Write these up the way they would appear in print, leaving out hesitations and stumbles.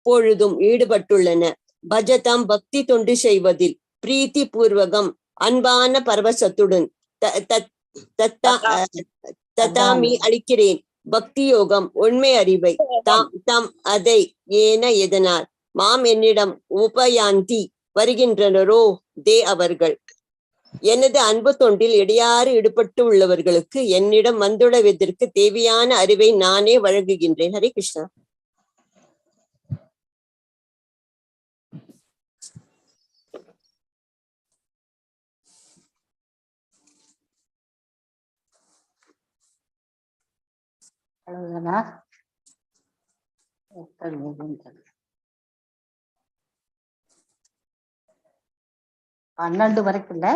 எப்பொழுதும் ஈடுபட்டுள்ளன. பஜதாம் பக்தி தொண்டு செய்வதில் பிரீத்தி பூர்வகம் அன்பான பரவசத்துடன் ததாமி அளிக்கிறேன். பக்தி யோகம் உண்மை அறிவை தாம் அதை ஏன எதனால் மாம் என்னிடம் உபயாந்தி வருகின்றனரோ தே அவர்கள். எனது அன்பு தொண்டில் இடையாறு ஈடுபட்டு உள்ளவர்களுக்கு என்னிடம் வந்துள்ளதற்கு தேவையான அறிவை நானே வழங்குகின்றேன். ஹரே கிருஷ்ணா. அவ்வளவுதானா? 12 வரைக்கும் இல்ல,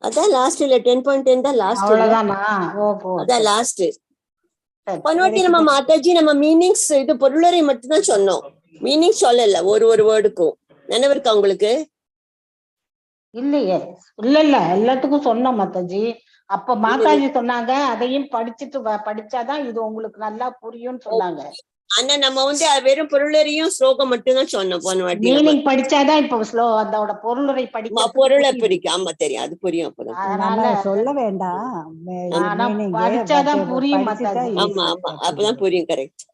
அதான் லாஸ்ட் இல்ல 10.10 தான் லாஸ்ட். அவ்வளவுதானா? அதான் லாஸ்ட். பன்வாட்டி நம்ம மாதாஜி நம்ம மீனிங்ஸ் இது பொருளரை மட்டும் தான் சொன்னோம், மீனிங் சொல்லல ஒரு வேர்டுக்கும். நினைவிருக்கா உங்களுக்கு? இல்லையே. இல்ல எல்லாத்துக்கும் சொன்னோம் மாதாஜி. அப்ப மாதாஜி சொன்னாங்க அதையும் படிச்சாதான் இது உங்களுக்கு நல்லா புரியும்னு சொன்னாங்க. ஆனா நம்ம வெறும் பொருளரையும் ஸ்லோகம் மட்டும் தான் சொன்னோம். மீனிங் படிச்சாதான் இப்ப அதோட பொருளுரை பொருளை பிரிக்கும். ஆமா தெரியும், அது புரியும். அப்பதான் சொல்ல வேண்டாம், படிச்சாதான் புரியும். ஆமா ஆமா அப்பதான் புரியும். கரெக்ட்.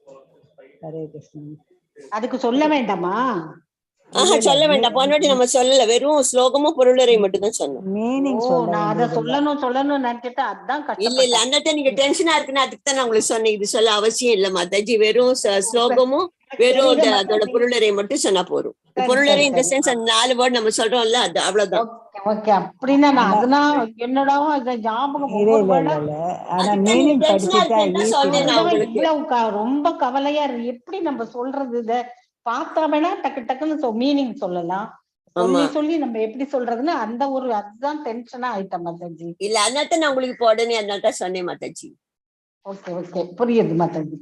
அதுக்கு சொல்ல வேண்டாமா? சொல்ல வேண்டாம். போனவாட்டி நம்ம சொல்லல, வெறும் ஸ்லோகமும் பொருளரை மட்டும் தான் சொன்னோம். நான் அதை சொல்லணும் நினைச்சிட்டு அதான் இல்ல அந்த நீங்க டென்ஷனா இருக்குன்னு அதுக்கு தான் நான் உங்களுக்கு சொன்னேன். இது சொல்ல அவசியம் இல்ல மாதாஜி, வெறும் ஸ்லோகமும் வெறும் அதோட பொருளரை மட்டும் சொன்னா போறோம். பொருளரை இந்த சென்ஸ் அந்த 4 வேர்ட் நம்ம சொல்றோம்ல, அது அவ்வளவுதான். அப்படின்னா என்னடா ரொம்ப கவலையா இருக்கு. எப்படி நம்ம சொல்றது? இத பார்த்தா வேணா டக்கு டக்குன்னு மீனிங் சொல்லலாம். சொல்லி நம்ம எப்படி சொல்றதுன்னு அந்த ஒரு அதுதான் டென்ஷனா ஆயிட்டேன் மாதாஜி. இல்ல அதனால நான் உங்களுக்கு இப்போ உடனே அதனால சொன்னேன் மாதாஜி. ஓகே புரியுது மாதாஜி.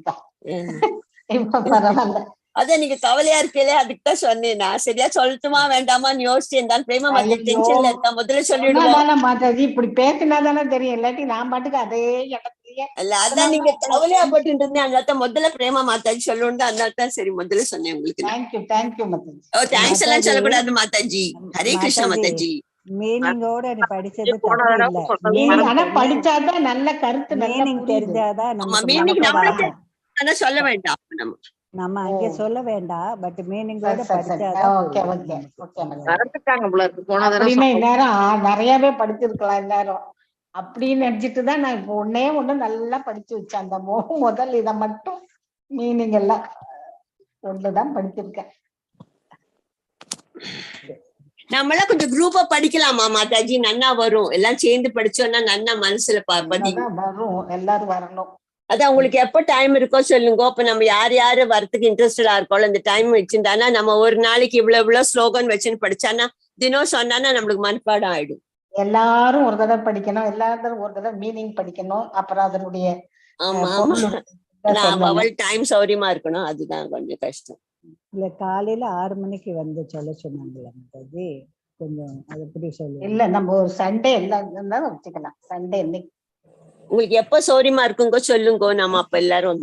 இப்ப பரவாயில்ல. அதான் நீங்க கவலையா இருக்கீங்களே, அதுக்குதான் சொன்னேன். நான் சரியா சொல்லட்டுமா வேண்டாமான்னு யோசிச்சு இருந்தாலும் பிரேமா மாதாஜி டென்ஷன்ல இருக்கா, முதல்ல சொல்லிடுவோம் மாதாஜி. இப்படி பேசினாதானே தெரியும், இல்லாட்டி நான் பாட்டுக்கு அதே இடத்துலயே இல்ல. அதான் நீங்க கவலையா போட்டு இருந்தேன், அதனால முதல்ல பிரேமா மாதாஜி சொல்லணும், அதனால தான் சரி முதல்ல சொன்னேன் உங்களுக்கு. தேங்க்யூ மாதாஜி. தேங்க்ஸ் எல்லாம் சொல்லக்கூடாது மாதாஜி. ஹரே கிருஷ்ணா மாதாஜி. மீனிங்கோட படிச்சது தப்பு இல்ல, ஆனா படிச்சாதான் நல்ல கருத்து மீனிங் தெரிஞ்சாதான் நம்ம சொல்ல வேண்டாம், நம்ம அங்கே சொல்ல வேண்டாம். பட் மீனிங்கோட படிச்சாதான். இந்நேரம் நிறையவே படிச்சிருக்கலாம் இந்நேரம் அப்படின்னு நினைச்சிட்டுதான் நான் இப்போ ஒண்ணு நல்லா படிச்சு வச்சேன். அந்த முதல் இதை மட்டும் மீனிங் எல்லாம் ஒண்ணுதான் படிச்சிருக்கேன். நம்மளாம் கொஞ்சம் குரூப்பா படிக்கலாமா மாதாஜி? நன்னா வரும், எல்லாம் சேர்ந்து படிச்சோம்னா நன்னா மனசுல வரும். எல்லாரும் வரணும். அதான் உங்களுக்கு எப்ப டைம் இருக்கோ சொல்லுங்க. அப்ப நம்ம யாரு வரத்துக்கு இன்ட்ரெஸ்டடா இருக்கோம் அந்த டைம் வச்சிருந்தானா நம்ம ஒரு நாளைக்கு இவ்வளவு ஸ்லோகன் வச்சுன்னு படிச்சானா தினம் சொன்னானா நம்மளுக்கு மனப்பாடம் ஆயிடும். எல்லாரும் ஒரு தடவை படிக்கணும், எல்லாரும் ஒரு தடவை மீனிங் படிக்கணும். அப்புறம் அதனுடைய அவள் டைம் சௌரியமா இருக்கணும், அதுதான் கொஞ்சம் கஷ்டம். இல்ல காலையில 6 மணிக்கு வந்து சொல்ல சொன்னாங்களா மாதாஜி? கொஞ்சம் அதை எப்படி சொல்லுங்க. இல்ல நம்ம ஒரு சண்டே எல்லாம் வச்சுக்கலாம். சண்டே இன்னைக்கு உங்களுக்கு எப்ப சௌரியமா இருக்குங்கோ சொல்லுங்க, நம்ம அப்ப எல்லாரும்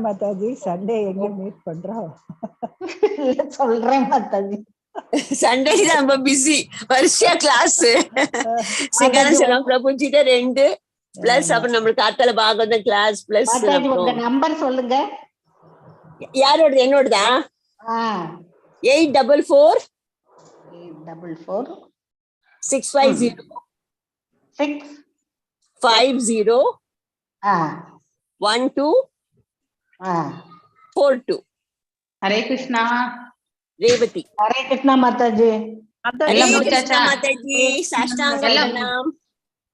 மாதாஜி சண்டே எங்க மீட் பண்றோம் சொல்றேன் மாதாஜி. சண்டே தான் ரொம்ப பிஸி, வருஷா கிளாஸ் சிங்காரம் பிரபுஜிட்ட 2 பிளஸ் அப்புறம் நம்மளுக்கு காத்தால பாகவதம் கிளாஸ் பிளஸ். நம்பர் சொல்லுங்க. யாரோட? என்னோடதா? 844 650 50 1242. ஹரே கிருஷ்ணா. ரேவதி. ஹரே கிருஷ்ணா மாதாஜி. எல்லாம் முடிச்சாச்சா மாதாஜி? சாஷ்டாங்கம்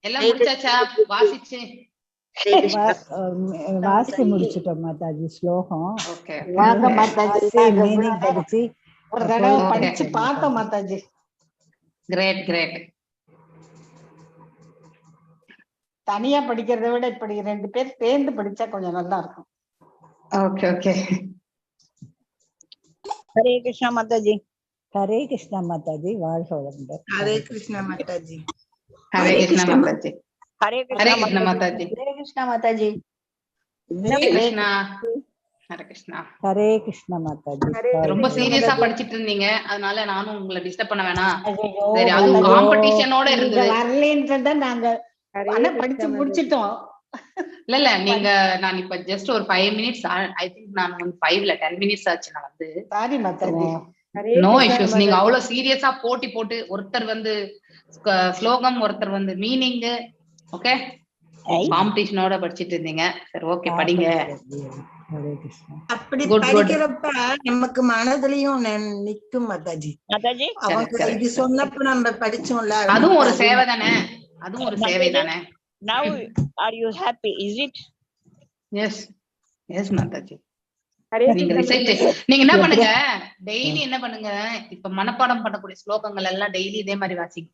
எல்லாம் முடிச்சாச்சா? வாசிச்சு முடிச்சிட்டோம் மாதாஜி ஸ்லோகம். மீனிங் படிச்சு ஒரு தடவை படிச்சு பார்த்தோம் மாதாஜி. கிரேட். தனியா படிக்கிறத விட இப்படி 2 பேர் சேர்ந்து படிச்சா கொஞ்சம் நல்லா இருக்கும். ஓகே. ஹரே கிருஷ்ணா மாதாஜி. ஹரே கிருஷ்ணா மாதாஜி. வாழ்க வளமுடன். ஹரே கிருஷ்ணா மாதாஜி. ஹரே கிருஷ்ணா மாதாஜி. ஹரே கிருஷ்ணா மாதாஜி. ஹரே கிருஷ்ணா மாதாஜி. கிருஷ்ணா. ஹரே கிருஷ்ணா. ஹரே கிருஷ்ணா மாதாஜி. ரொம்ப சீரியஸா படிச்சிட்டு இருந்தீங்க, அதனால நானும் உங்களை டிஸ்டர்ப் பண்ண வேணாம். ஐயோ, சரி, அது காம்படிஷனோட நீங்க இருந்தது. வரலன்றத நாங்க ஆனா படிச்சு முடிச்சிட்டோம். இல்ல நான் இப்ப ஜஸ்ட் ஒரு 5 minutes, ஐ திங்க் நான் 5 இல்ல 10 minutes ஆச்சு நான் வந்து. சாரி மாதாஜி. No issues. நீங்க அவ்வளவு சீரியஸா போட்டு ஒருத்தர் வந்து ஸ்லோகம், ஒருத்தர் வந்து மீனிங், ஓகே, காம்படிஷனோட படிச்சிட்டு இருந்தீங்க. சரி, ஓகே, படிங்க. ஹரே கிருஷ்ணா. அப்படி Good, good. படிக்கிறப்ப நமக்கு மனதிலையும் நிக்கும் மாதாஜி. மாதாஜி அவங்க இது சொன்னப்ப நம்ம படிச்சோம்ல, அதுவும் ஒரு சேவை தானே, அதுவும் ஒரு சேவை தானே. now are you happy, is it? Yes yes மாதாஜி. நீங்க நீங்க என்ன பண்ணுங்க, டெய்லி என்ன பண்ணுங்க, இப்ப மனப்பாடம் பண்ணக்கூடிய ஸ்லோகங்கள் எல்லாம் டெய்லி இதே மாதிரி வாசிங்க.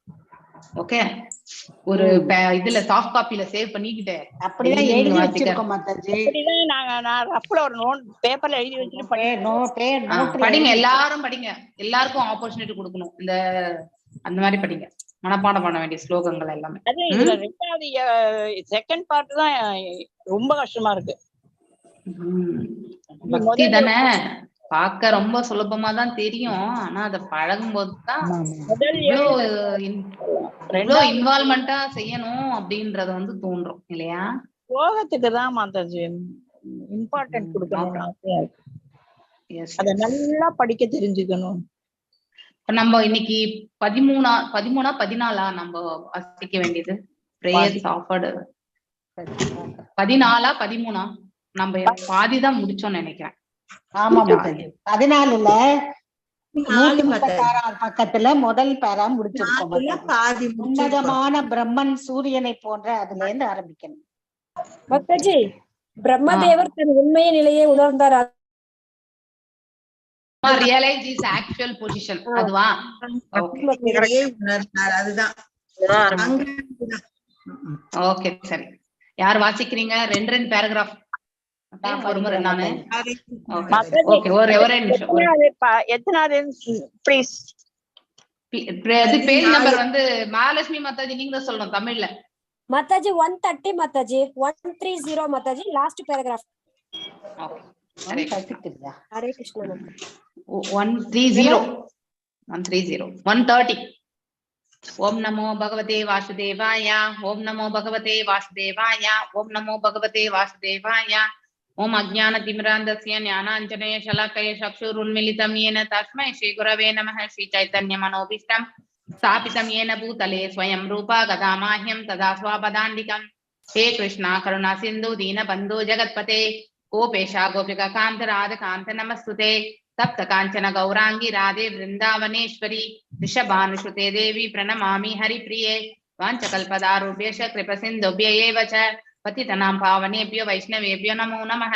ஓகே, ஒரு இதுல சாஃப்ட் காப்பில சேவ் பண்ணிக்கிட்டு அப்படிதான் எழுதி வச்சிருக்கோம் மாதாஜி. அப்படிதான் நான் ரஃப்ல ஒரு நோட் பேப்பர்ல எழுதி வச்சிட்டு படிங்க. எல்லாரும் படிங்க, எல்லாருக்கும் ஆப்பர்ச்சுனிட்டி கொடுக்கணும். அந்த மாதிரி படிங்க, மனப்பாடம் பண்ண வேண்டிய ஸ்லோகங்கள் எல்லாமே. அது இதுல ரெண்டாவது செகண்ட் பார்ட் தான் ரொம்ப கஷ்டமா இருக்கு. பக்தி தானே, பார்க்க ரொம்ப சுலபமா தான் தெரியும், ஆனா அத பழகும் போதுதான் இன்வால்வ்மெண்டா செய்யணும் அப்படின்றத வந்து தோன்றும் இல்லையா. ஸ்லோகத்துக்கு தான் மாதாஜி இம்பார்ட்டன்ட் கொடுக்கணும். அத நல்லா படிக்க தெரிஞ்சுக்கணும். நம்ம இன்னைக்கு 13 நம்ம வாசிக்க வேண்டியது பிரேயர்ஸ் ஆஃபர்டு 14 13 நம்ம பாதிதான் முடிச்சோம்னு நினைக்கிறேன். ஆமா மாதாஜி, 14ல 136 பக்கத்துல முதல் பேரா முடிச்சிருக்கோம். பாதி உன்னதமான பிரம்மன் சூரியனை போன்ற அதுல இருந்து ஆரம்பிக்கணும். மாதாஜி, பிரம்மதேவர் தன் உண்மைய நிலையை உணர்ந்தார். ரியலைஸ் இஸ் ஆக்சுவல் பொசிஷன், அதுவா? அதுதான். ஓகே, சரி. யார் வாசிக்கிறீங்க? 2 பேராகிராஃப். நானு ஓகே, ஒரே நிமிஷம். எத்தனாவது ப்ளீஸ்? பேஜ் நம்பர் வந்து மகாலட்சுமி மாதாஜி நீங்க தான் சொல்லணும் தமிழ்ல. Mataji 130 Mataji, 130 Mataji, last paragraph. Okay, Hare Krishna. 130 ஓம் நமோ பகவதே வாசுதேவாய, ஓம் நமோ பகவதே வாசுதேவாய, ஓம் நமோ பகவதே வாசுதேவாய. ஓம் அஜ்ஞான திமிராந்தஸ்ய ஞானாஞ்சனய ஷலாக்கய சக்ஷுருன்மிலிதம் येन தஸ்மை ஸ்ரீ குரவே நமः. ஸ்ரீ சைத்தன்ய மனோபீஷ்டம் ஸ்தாபிதம் येन பூதலே ஸ்வயம் ரூபா கதாமாஹ்யம் ததா ஸ்வாபதாண்டிகம். हे कृष्णा करुणा सिंधु दीन बंधु जगत्पते गोपेशा गोपिका कांत राधा कांत नमस्तुते. तप्त कांचन गौरांगी राधे वृंदावनेश्वरी ऋषभानुसुते देवी प्रणमामि हरिप्रिये. वाञ्छकल्पदारुभ्यश्च कृपसिन्धुभ्य एव च पतितनां पावनेभ्यो वैष्णवेभ्यो नमो नमः.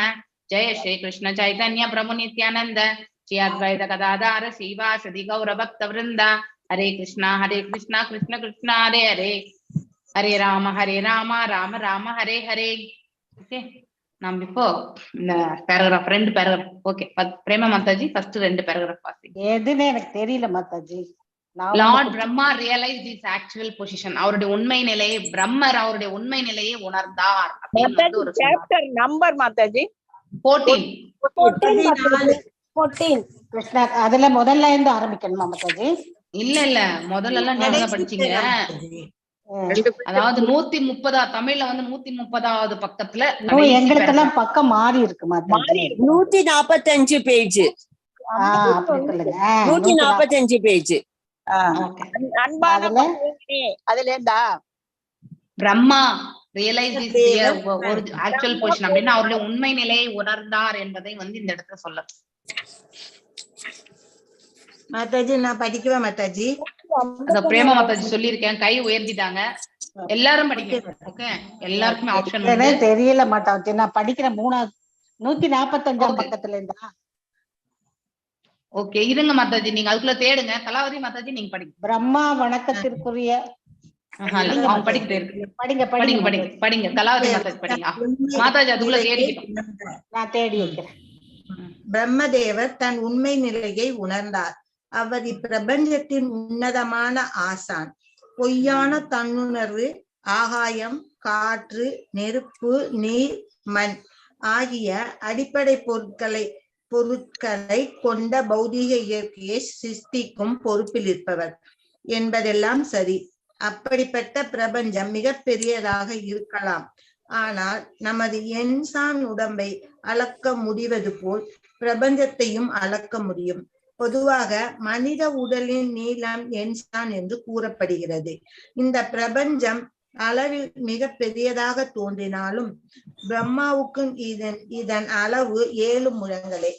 जय श्री कृष्ण चैतन्य प्रभु नित्यानंद श्री अद्वैत गदाधर श्रीवासदि गौर भक्त वृंद. हरे कृष्णा कृष्ण कृष्ण हरे हरे, हरे राम राम राम हरे हरे. ஓகே, நம்ம இப்போ இந்த paragraph 2 paragraph. Okay, Prema Mataji first 2 paragraph வாசிங்க. எதுன்னு எனக்கு தெரியல Mataji. Lord Brahma realise this actual position. அவருடைய உண்மை நிலையை, பிரம்மர் அவருடைய உண்மை நிலையை உணர்ந்தார் அப்படின்னு ஒரு சாப்டர் நம்பர் மாதாஜி 14. கிருஷ்ணா, அதுல முதல்ல இருந்து ஆரம்பிக்கணுமா மாதாஜி? இல்ல முதல்ல எல்லாம் நீங்க தான் படிச்சீங்க. அதாவது 130 தமிழ்ல வந்து 130வது பக்கத்துல. எங்களுக்கு எல்லாம் பக்கம் மாறி இருக்கு மாதாஜி. 145 பேஜ். 145 பேஜ். அதுல இருந்தா பிரம்மா ரியலைஸ் ஒரு ஆக்சுவல் பொசிஷன் அப்படின்னா அவருடைய உண்மை நிலையை உணர்ந்தார் என்பதை வந்து இந்த இடத்துல சொல்ல. மாதாஜி நான் படிக்குவேன் மாதாஜி. அத பிரேமா மாதாஜி சொல்லிருக்கேன், கை உயர்த்திட்டாங்க. எல்லாரும் படிக்க. ஓகே, எல்லாருக்குமே ஆப்ஷன் தெரியல மாதாஜி. நான் படிக்கிறேன் 145 பக்கத்துல இருந்தா. ஓகே, இருங்க மாதாஜி, நீங்க அதுக்குள்ள தேடுங்க. கலாவதி மாதாஜி நீங்க படிங்க. பிரம்மா வணக்கத்திற்குரிய படிக்கிட்டே இருக்கு. படிங்க படிங்க படிங்க படிங்க. கலாவதி மாதாஜி படிங்க. மாதாஜி அதுக்குள்ள தேடிக்கிட்டோம், நான் தேடி வைக்கிறேன். பிரம்மதேவர் தன் உண்மை நிலையை உணர்ந்தார். அவர் இப்பிரபஞ்சத்தின் உன்னதமான ஆசான். பொய்யான தன்னுணர்வு, ஆகாயம், காற்று, நெருப்பு, நீர், மண் ஆகிய அடிப்படை பொருட்களை கொண்ட பௌதீக இயற்கையை சிருஷ்டிக்கும் பொறுப்பில் இருப்பவர் என்பதெல்லாம் சரி. அப்படிப்பட்ட பிரபஞ்சம் மிக பெரியதாக இருக்கலாம். ஆனால் நமது எண்சான் உடம்பை அளக்க முடிவது போல் பிரபஞ்சத்தையும் அளக்க முடியும். பொதுவாக மனித உடலின் நீளம் எண்சான் என்று கூறப்படுகிறது. இந்த பிரபஞ்சம் அளவில் மிக பெரியதாக தோன்றினாலும் பிரம்மாவுக்கு இதன் அளவு 7 முழங்களே.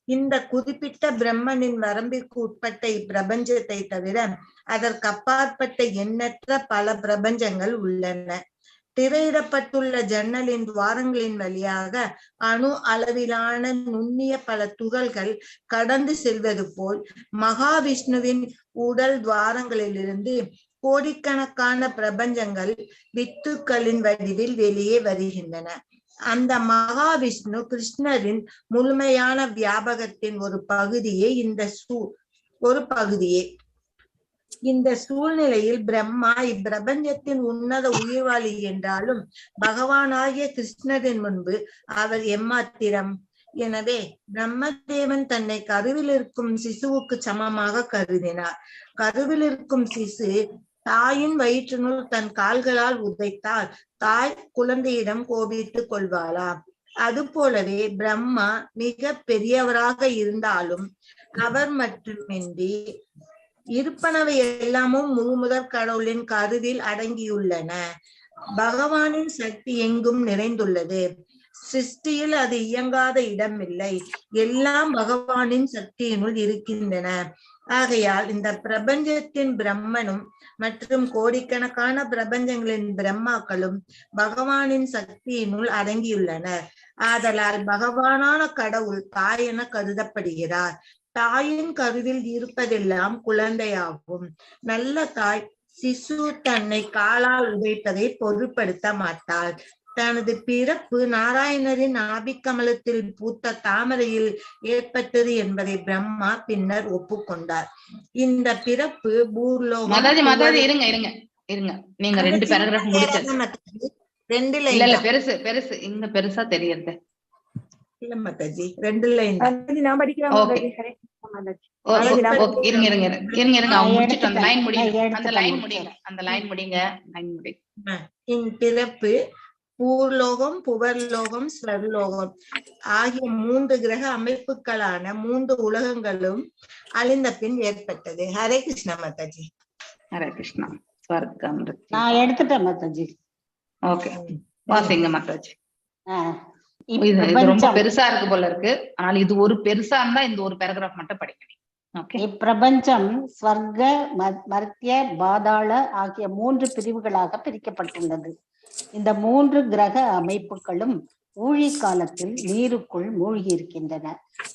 இந்த குறிப்பிட்ட பிரம்மனின் வரம்பிற்கு உட்பட்ட இப்பிரபஞ்சத்தை தவிர அதற்கு அப்பாற்பட்ட எண்ணற்ற பல பிரபஞ்சங்கள் உள்ளன. திரையிடப்பட்டுள்ள ஜன்னலின் துவாரங்களின் வழியாக அணு அளவிலான நுண்ணிய பல துகள்கள் கடந்து செல்வது போல் மகாவிஷ்ணுவின் உடல் துவாரங்களிலிருந்து கோடிக்கணக்கான பிரபஞ்சங்கள் வித்துக்களின் வடிவில் வெளியே வருகின்றன. அந்த மகாவிஷ்ணு கிருஷ்ணரின் முழுமையான வியாபகத்தின் ஒரு பகுதியே இந்த சூழ்நிலையில் பிரம்மா இப்பிரபஞ்சத்தின் உன்னத உயிர்வாளி என்றாலும் பகவானாகிய கிருஷ்ணரின் முன்பு அவர் எம்மாத்திரம். எனவே பிரம்மதேவன் தன்னை கருவில் இருக்கும் சிசுவுக்கு சமமாக கருதினார். கருவில் இருக்கும் சிசு தாயின் வயிற்றினுள் தன் கால்களால் உதைத்தால் தாய் குழந்தையிடம் கோபித்துக் கொள்வாளா? அது போலவே பிரம்மா மிக பெரியவராக இருந்தாலும் அவர் மட்டுமின்றி இருப்பனவை எல்லாமும் முழுமுதற் கடவுளின் கருவில் அடங்கியுள்ளன. பகவானின் சக்தி எங்கும் நிறைந்துள்ளது. சிருஷ்டியில் அது இயங்காத இடமில்லை. எல்லாம் பகவானின் சக்தியினுள் இருக்கின்றன. ஆகையால் இந்த பிரபஞ்சத்தின் பிரம்மனும் மற்றும் கோடிக்கணக்கான பிரபஞ்சங்களின் பிரம்மாக்களும் பகவானின் சக்தியினுள் அடங்கியுள்ளனர். ஆதலால் பகவானான கடவுள் தாய் என கருதப்படுகிறார். தாயின் கருவில் இருப்பதெல்லாம் குழந்தையாகும். நல்ல தாய் சிசு தன்னை காலால் உதைப்பதை பொருட்படுத்த மாட்டாள். தனது பிறப்பு நாராயணரின் ஆபிக்கமலத்தில் பூத்த தாமரையில் ஏற்பட்டது என்பதை பிரம்மா பின்னர் ஒப்புக்கொண்டார். இந்த பிறப்பு பூர்லோகம். இருங்க நீங்க 2 பேராகிராஃப் முடிச்சது. 2 லைன் இல்ல பெருசு இங்க பெருசா தெரியுது. இல்ல மாதாஜி 2 லைன் நான் படிக்கிறேன். இருங்க முடிச்சிட்டு அந்த லைன் முடிங்க. பிறப்பு பூர்லோகம், புவர்லோகம், ஸ்வர்லோகம் ஆகிய 3 கிரக அமைப்புகளான 3 உலகங்களும் அழிந்த பின் ஏற்பட்டது. ஹரே கிருஷ்ணா மாதாஜி. ஹரே கிருஷ்ணா. ஸ்வர்க்கம் நான் எடுத்துட்டேன் மாதாஜி. ஓகே, வாசிங்க மாதாஜி. இது ரொம்ப பெருசா இருக்கு போல இருக்கு. ஆனால் இது ஒரு பெருசா இருந்தா இந்த ஒரு பேராகிராஃப் மட்டும் படிக்கணும். இப்பிரபஞ்சம் ஸ்வர்க, மர்த்திய, பாதாள ஆகிய 3 பிரிவுகளாக பிரிக்கப்பட்டுள்ளது. இந்த 3 கிரக அமைப்புகளும் ஊழி காலத்தில் நீருக்குள் மூழ்கி இருக்கின்றன.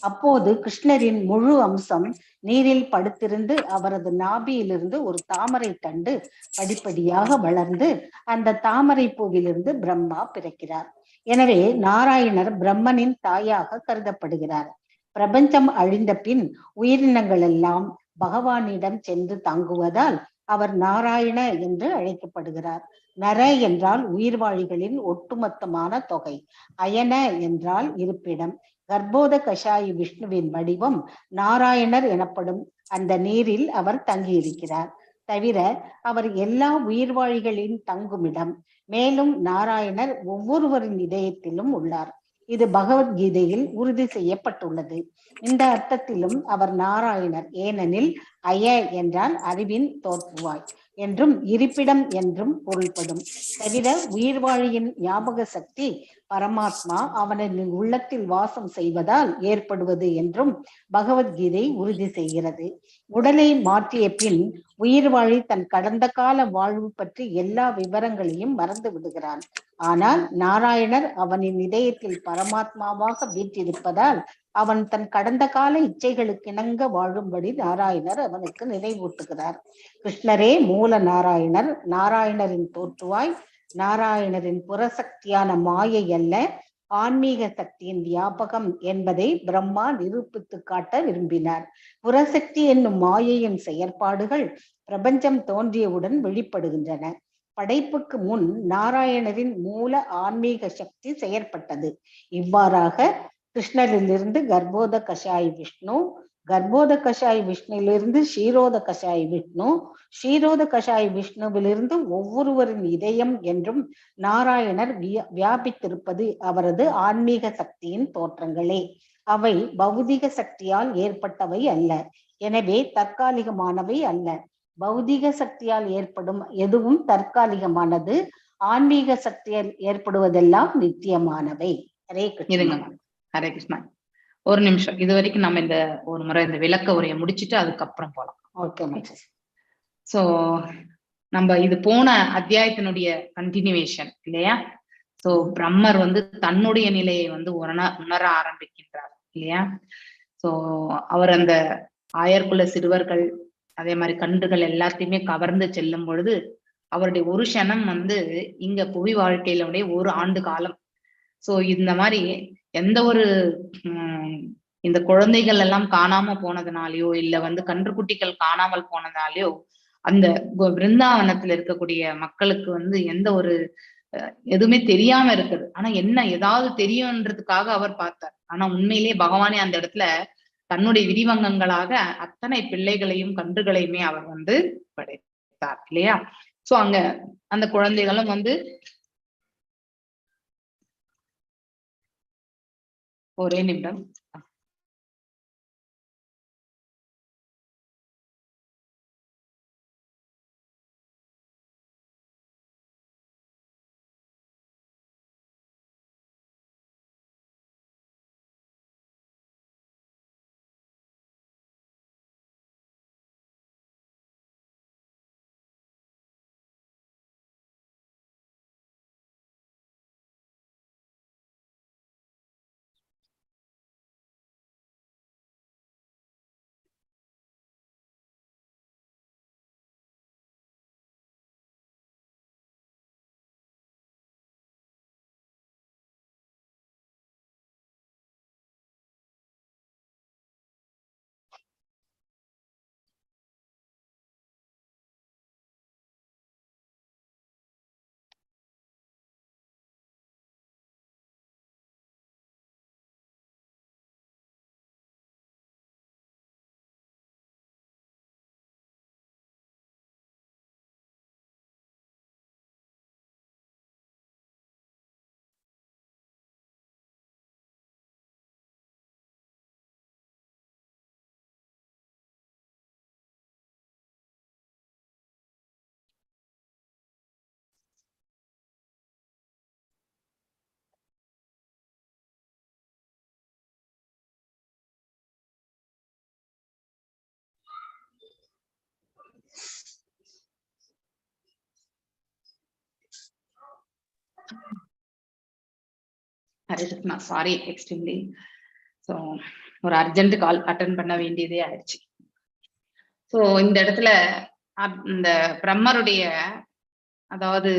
அப்போது கிருஷ்ணரின் முழு அம்சம் நீரில் படுத்திருந்து அவரது நாபியிலிருந்து ஒரு தாமரை தண்டு படிப்படியாக வளர்ந்து அந்த தாமரை பூவிலிருந்து பிரம்மா பிறக்கிறார். எனவே நாராயணர் பிரம்மனின் தாயாக கருதப்படுகிறார். பிரபஞ்சம் அழிந்த பின் உயிரினங்கள் எல்லாம் பகவானிடம் சென்று தங்குவதால் அவர் நாராயண என்று அழைக்கப்படுகிறார். நர என்றால் உயிர்வாழிகளின் ஒட்டுமொத்தமான தொகை. அயன என்றால் இருப்பிடம். கர்ப்போத கஷாயி விஷ்ணுவின் வடிவம் நாராயணர் எனப்படும் அந்த நீரில் அவர் தங்கியிருக்கிறார். தவிர அவர் எல்லா உயிர்வாழிகளின் தங்குமிடம். மேலும் நாராயணர் ஒவ்வொருவரின் இதயத்திலும் உள்ளார். இது பகவத்கீதையில் உறுதி செய்யப்பட்டுள்ளது. இந்த அர்த்தத்திலும் அவர் நாராயணர். ஏனெனில் அய என்றால் அறிவின் தோற்றுவாய் என்றும் இருப்பிடம் என்றும் பொருள்படும். தவிர உயிர்வாழியின் ஞாபக சக்தி பரமாத்மா அவனின் உள்ளத்தில் வாசம் செய்வதால் ஏற்படுவது என்றும் பகவத்கீதை உறுதி செய்கிறது. உடலை மாற்றிய பின் உயிர்வாழி தன் கடந்த கால வாழ்வு பற்றி எல்லா விவரங்களையும் மறந்து விடுகிறான். ஆனால் நாராயணர் அவனின் இதயத்தில் பரமாத்மாவாக வீற்றிருப்பதால் அவன் தன் கடந்த கால இச்சைகளுக்கு இணங்க வாழும்படி நாராயணர் அவனுக்கு நினைவூட்டுகிறார். கிருஷ்ணரே மூல நாராயணர். நாராயணரின் தோற்றுவாய். நாராயணரின் புறசக்தியான மாயை அல்ல, ஆன்மீக சக்தியின் வியாபகம் என்பதை பிரம்மா நிரூபித்து காட்ட விரும்பினார். புறசக்தி என்னும் மாயையின் செயற்பாடுகள் பிரபஞ்சம் தோன்றியவுடன் வெளிப்படுகின்றன. படைப்புக்கு முன் நாராயணரின் மூல ஆன்மீக சக்தி செயற்பட்டது. இவ்வாறாக கிருஷ்ணரிலிருந்து கர்ப்போத கஷாய் விஷ்ணு, கர்ப்போத கஷாய் விஷ்ணுவிலிருந்து ஷீரோத கஷாய் விஷ்ணு, ஷீரோத கஷாய் விஷ்ணுவிலிருந்து ஒவ்வொருவரின் இதயம் என்றும் நாராயணர் வியாபித்திருப்பது அவரது ஆன்மீக சக்தியின் தோற்றங்களே. அவை பௌதிக சக்தியால் ஏற்பட்டவை அல்ல, எனவே தற்காலிகமானவை அல்ல. பௌதிக சக்தியால் ஏற்படும் எதுவும் தற்காலிகமானது, ஆன்மீக சக்தியால் ஏற்படுவதெல்லாம் நித்தியமானவை. ஹரே கிருஷ்ணா. ஹரே கிருஷ்ணா. ஒரு நிமிஷம், இது வரைக்கும் நம்ம இந்த ஒரு முறை இந்த விளக்க உரையை முடிச்சுட்டு அதுக்கப்புறம் போலாம். ஓகே. சோ நம்ம இது போன அத்தியாயத்தினுடைய கண்டினியூவேஷன் இல்லையா? சோ பிரம்மர் தன்னுடைய நிலையை உணர ஆரம்பிக்கின்றார் இல்லையா? சோ அவர் அந்த ஆயர்குல சிறுவர்கள் அதே மாதிரி கன்றுகள் எல்லாத்தையுமே கவர்ந்து செல்லும் பொழுது அவருடைய ஒரு க்ஷணம் இங்க புவி வாழ்க்கையிலுடைய ஒரு ஆண்டு காலம். சோ இந்த மாதிரி எந்த ஒரு இந்த குழந்தைகள் எல்லாம் காணாம போனதுனாலயோ இல்ல கன்றுக்குட்டிகள் காணாமல் போனதாலேயோ அந்த பிருந்தாவனத்துல இருக்கக்கூடிய மக்களுக்கு எந்த ஒரு எதுவுமே தெரியாம இருக்குது. ஆனா என்ன ஏதாவது தெரியும்ன்றதுக்காக அவர் பார்த்தார். ஆனா உண்மையிலேயே பகவானே அந்த இடத்துல தன்னுடைய விரிவங்கங்களாக அத்தனை பிள்ளைகளையும் கன்றுகளையுமே அவர் படைத்தார் இல்லையா? சோ அங்க அந்த குழந்தைகளும் ஒரே நிமிடம். Hare Krishna. Sorry extremely. So ஒரு அர்ஜென்ட் கால் அட்டன் பண்ண வேண்டியதே ஆயிடுச்சு. ஸோ இந்த இடத்துல இந்த பிரம்மருடைய அதாவது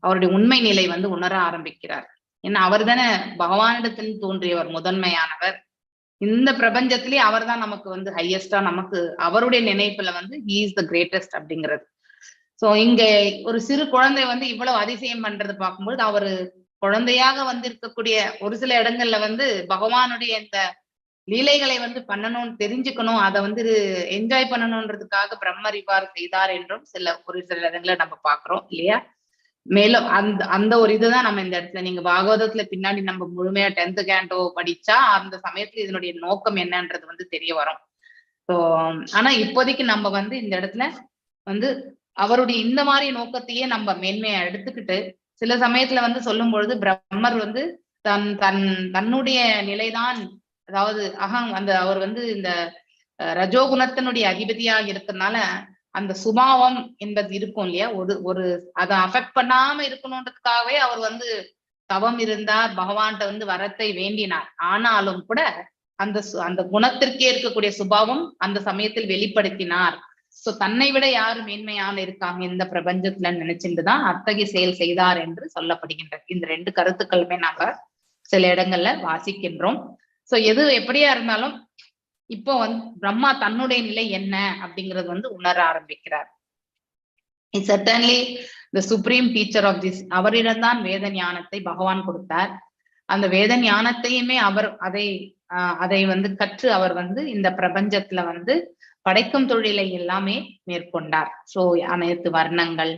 அவருடைய உண்மை நிலை உணர ஆரம்பிக்கிறார். ஏன்னா அவர் தானே பகவானிடத்தில் தோன்றியவர், முதன்மையானவர். இந்த பிரபஞ்சத்திலே அவர் தான் நமக்கு ஹையஸ்டா, நமக்கு அவருடைய நினைப்புல ஹி இஸ் த கிரேட்டஸ்ட் அப்படிங்கிறது. சோ இங்க ஒரு சிறு குழந்தை இவ்வளவு அதிசயம் பண்றது பார்க்கும்போது அவரு குழந்தையாக இருக்கக்கூடிய ஒரு சில இடங்கள்ல பகவானுடைய இந்த லீலைகளை பண்ணணும்னு தெரிஞ்சுக்கணும், அதை என்ஜாய் பண்ணணும்ன்றதுக்காக பிரம்மர் இவ்வாறு செய்தார் என்றும் ஒரு சில இடங்களை நம்ம பாக்குறோம் இல்லையா? மேலும் அந்த ஒரு இதுதான் நம்ம இந்த இடத்துல நீங்க பாகவதத்துல பின்னாடி நம்ம முழுமையா 10th canto படிச்சா அந்த சமயத்துல இதனுடைய நோக்கம் என்னன்றது தெரிய வரும். ஸோ ஆனா இப்போதைக்கு நம்ம இந்த இடத்துல அவருடைய இந்த மாதிரி நோக்கத்தையே நம்ம மேன்மையா எடுத்துக்கிட்டு சில சமயத்துல சொல்லும் பொழுது பிரம்மர் தன்னுடைய நிலைதான், அதாவது அவர் இந்த ரஜோகுணத்தினுடைய அதிபதியாக இருக்கிறதுனால அந்த சுபாவம் என்பது இருக்கும் இல்லையா? ஒரு அதை அஃபெக்ட் பண்ணாம இருக்கணும்ன்றதுக்காகவே அவர் தவம் இருந்தார், பகவான்கிட்ட வரத்தை வேண்டினார். ஆனாலும் கூட அந்த குணத்திற்கே இருக்கக்கூடிய சுபாவம் அந்த சமயத்தில் வெளிப்படுத்தினார். சோ தன்னை விட யாரு மேன்மையான இருக்காங்க இந்த பிரபஞ்சத்துல நினைச்சுட்டுதான் அத்தகைய செயல் செய்தார் என்று சொல்லப்படுகின்றது. இந்த 2 கருத்துக்களுமே நாம சில இடங்கள்ல வாசிக்கின்றோம். சோ எது எப்படியா இருந்தாலும் இப்போ பிரம்மா தன்னுடைய நிலை என்ன அப்படிங்கிறது உணர ஆரம்பிக்கிறார். He certainly the supreme teacher of this. அவரிடம்தான் வேத ஞானத்தை பகவான் கொடுத்தார். அந்த வேத ஞானத்தையுமே அவர் அதை வந்து கற்று அவர் வந்து இந்த பிரபஞ்சத்துல வந்து படைக்கும் தொழிலை எல்லாமே மேற்கொண்டார். சோ அனைத்து வர்ணங்கள்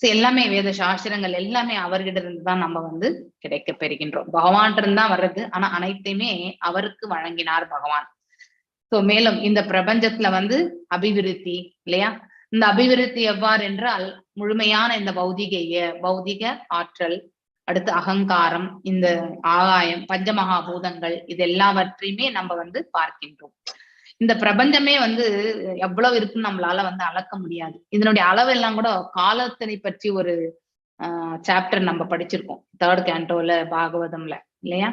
எல்லாமே வேத சாஸ்திரங்கள் எல்லாமே அவர்கிட்ட இருந்து தான் நம்ம வந்து கிடைக்க பெறுகின்றோம். பகவான் இருந்தா வர்றது, ஆனா அனைத்தையுமே அவருக்கு வழங்கினார் பகவான். சோ மேலும் இந்த பிரபஞ்சத்துல வந்து அபிவிருத்தி இல்லையா, இந்த அபிவிருத்தி எவ்வாறு என்றால் முழுமையான இந்த பௌதிக ஆற்றல், அடுத்து அகங்காரம், இந்த ஆகாயம், பஞ்சமகாபூதங்கள், இது எல்லாவற்றையுமே நம்ம வந்து பார்க்கின்றோம். இந்த பிரபஞ்சமே வந்து எவ்வளவு இருக்குன்னு நம்மளால வந்து அளக்க முடியாது. இதனுடைய அளவெல்லாம் கூட காலத்தினை பற்றி ஒரு சாப்டர் நம்ம படிச்சிருக்கோம் 3rd cantoல பாகவதம்ல இல்லையா.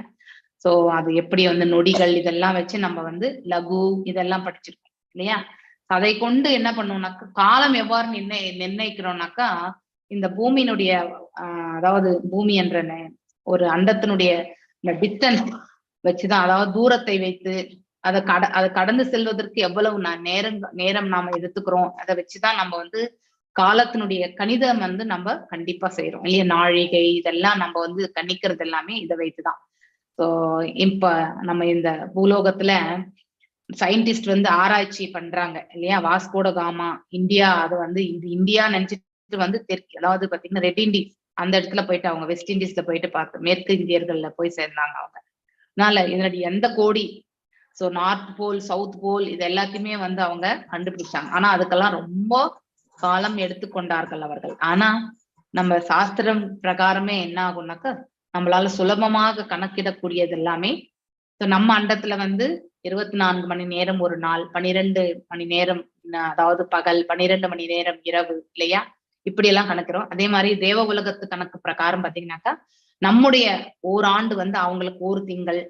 சோ அது எப்படி வந்து நொடிகள் இதெல்லாம் வச்சு நம்ம வந்து லகு இதெல்லாம் படிச்சிருக்கோம் இல்லையா. அதை கொண்டு என்ன பண்ணுவோம்னாக்கா காலம் எவ்வாறு நிர்ணயிக்கிறோம்னாக்கா இந்த பூமியினுடைய அதாவது பூமி என்ற ஒரு அண்டத்தினுடைய இந்த டிஸ்டன்ஸ் வச்சுதான், அதாவது தூரத்தை வைத்து அதை கடந்து செல்வதற்கு எவ்வளவு நேரம் நாம எடுத்துக்கிறோம், அதை வச்சுதான் நம்ம வந்து காலத்தினுடைய கணிதம் வந்து நம்ம கண்டிப்பா செய்யறோம் இல்லையா. நாழிகை இதெல்லாம் நம்ம வந்து கணிக்கிறது எல்லாமே இதை வைத்துதான். ஸோ இப்ப நம்ம இந்த பூலோகத்துல சயின்டிஸ்ட் வந்து ஆராய்ச்சி பண்றாங்க இல்லையா. வாஸ்கோட காமா இந்தியா, அது வந்து இது இந்தியா நினைச்சிட்டு வந்து அதாவது பாத்தீங்கன்னா ரெட் இண்டீஸ் அந்த இடத்துல போயிட்டு அவங்க வெஸ்ட் இண்டீஸ்ல போயிட்டு பார்த்து மேற்கு இந்தியர்கள்ல போய் சேர்ந்தாங்க அவங்க. அதனால இதனுடைய எந்த கோடி, so north pole south pole இது எல்லாத்தையுமே வந்து அவங்க கண்டுபிடிச்சாங்க. ஆனா அதுக்கெல்லாம் ரொம்ப காலம் எடுத்துக்கொண்டார்கள் அவர்கள். ஆனா நம்ம சாஸ்திரம் பிரகாரமே என்ன ஆகும்னாக்கா நம்மளால சுலபமாக கணக்கிடக்கூடியது எல்லாமே. நம்ம அண்டத்துல வந்து 24 மணி நேரம் ஒரு நாள், 12 மணி நேரம் அதாவது பகல், 12 மணி நேரம் இரவு இல்லையா, இப்படி எல்லாம் கணக்குறோம். அதே மாதிரி தேவ உலகத்து கணக்கு பிரகாரம் பாத்தீங்கன்னாக்கா நம்முடைய ஓராண்டு வந்து அவங்களுக்கு ஒரு திங்கள்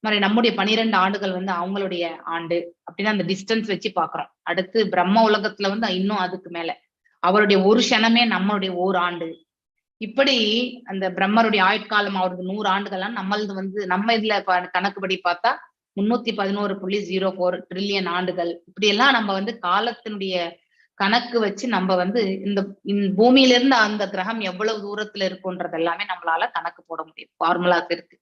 மாதிரி, நம்முடைய 12 ஆண்டுகள் வந்து அவங்களுடைய ஆண்டு அப்படின்னா அந்த டிஸ்டன்ஸ் வச்சு பாக்குறோம். அடுத்து பிரம்ம உலகத்துல வந்து இன்னும் அதுக்கு மேல அவருடைய ஒரு க்ஷணமே நம்மளுடைய ஓராண்டு. இப்படி அந்த பிரம்மருடைய ஆயுட்காலம் அவருக்கு 100 ஆண்டுகள்லாம், நம்மளது வந்து நம்ம இதுல கணக்குப்படி பார்த்தா 311.04 ட்ரில்லியன் ஆண்டுகள். இப்படி எல்லாம் நம்ம வந்து காலத்தினுடைய கணக்கு வச்சு நம்ம வந்து இந்த பூமியில இருந்து அந்த கிரகம் எவ்வளவு தூரத்துல இருக்குன்றது எல்லாமே நம்மளால கணக்கு போட முடியும். ஃபார்முலாஸ் இருக்கு.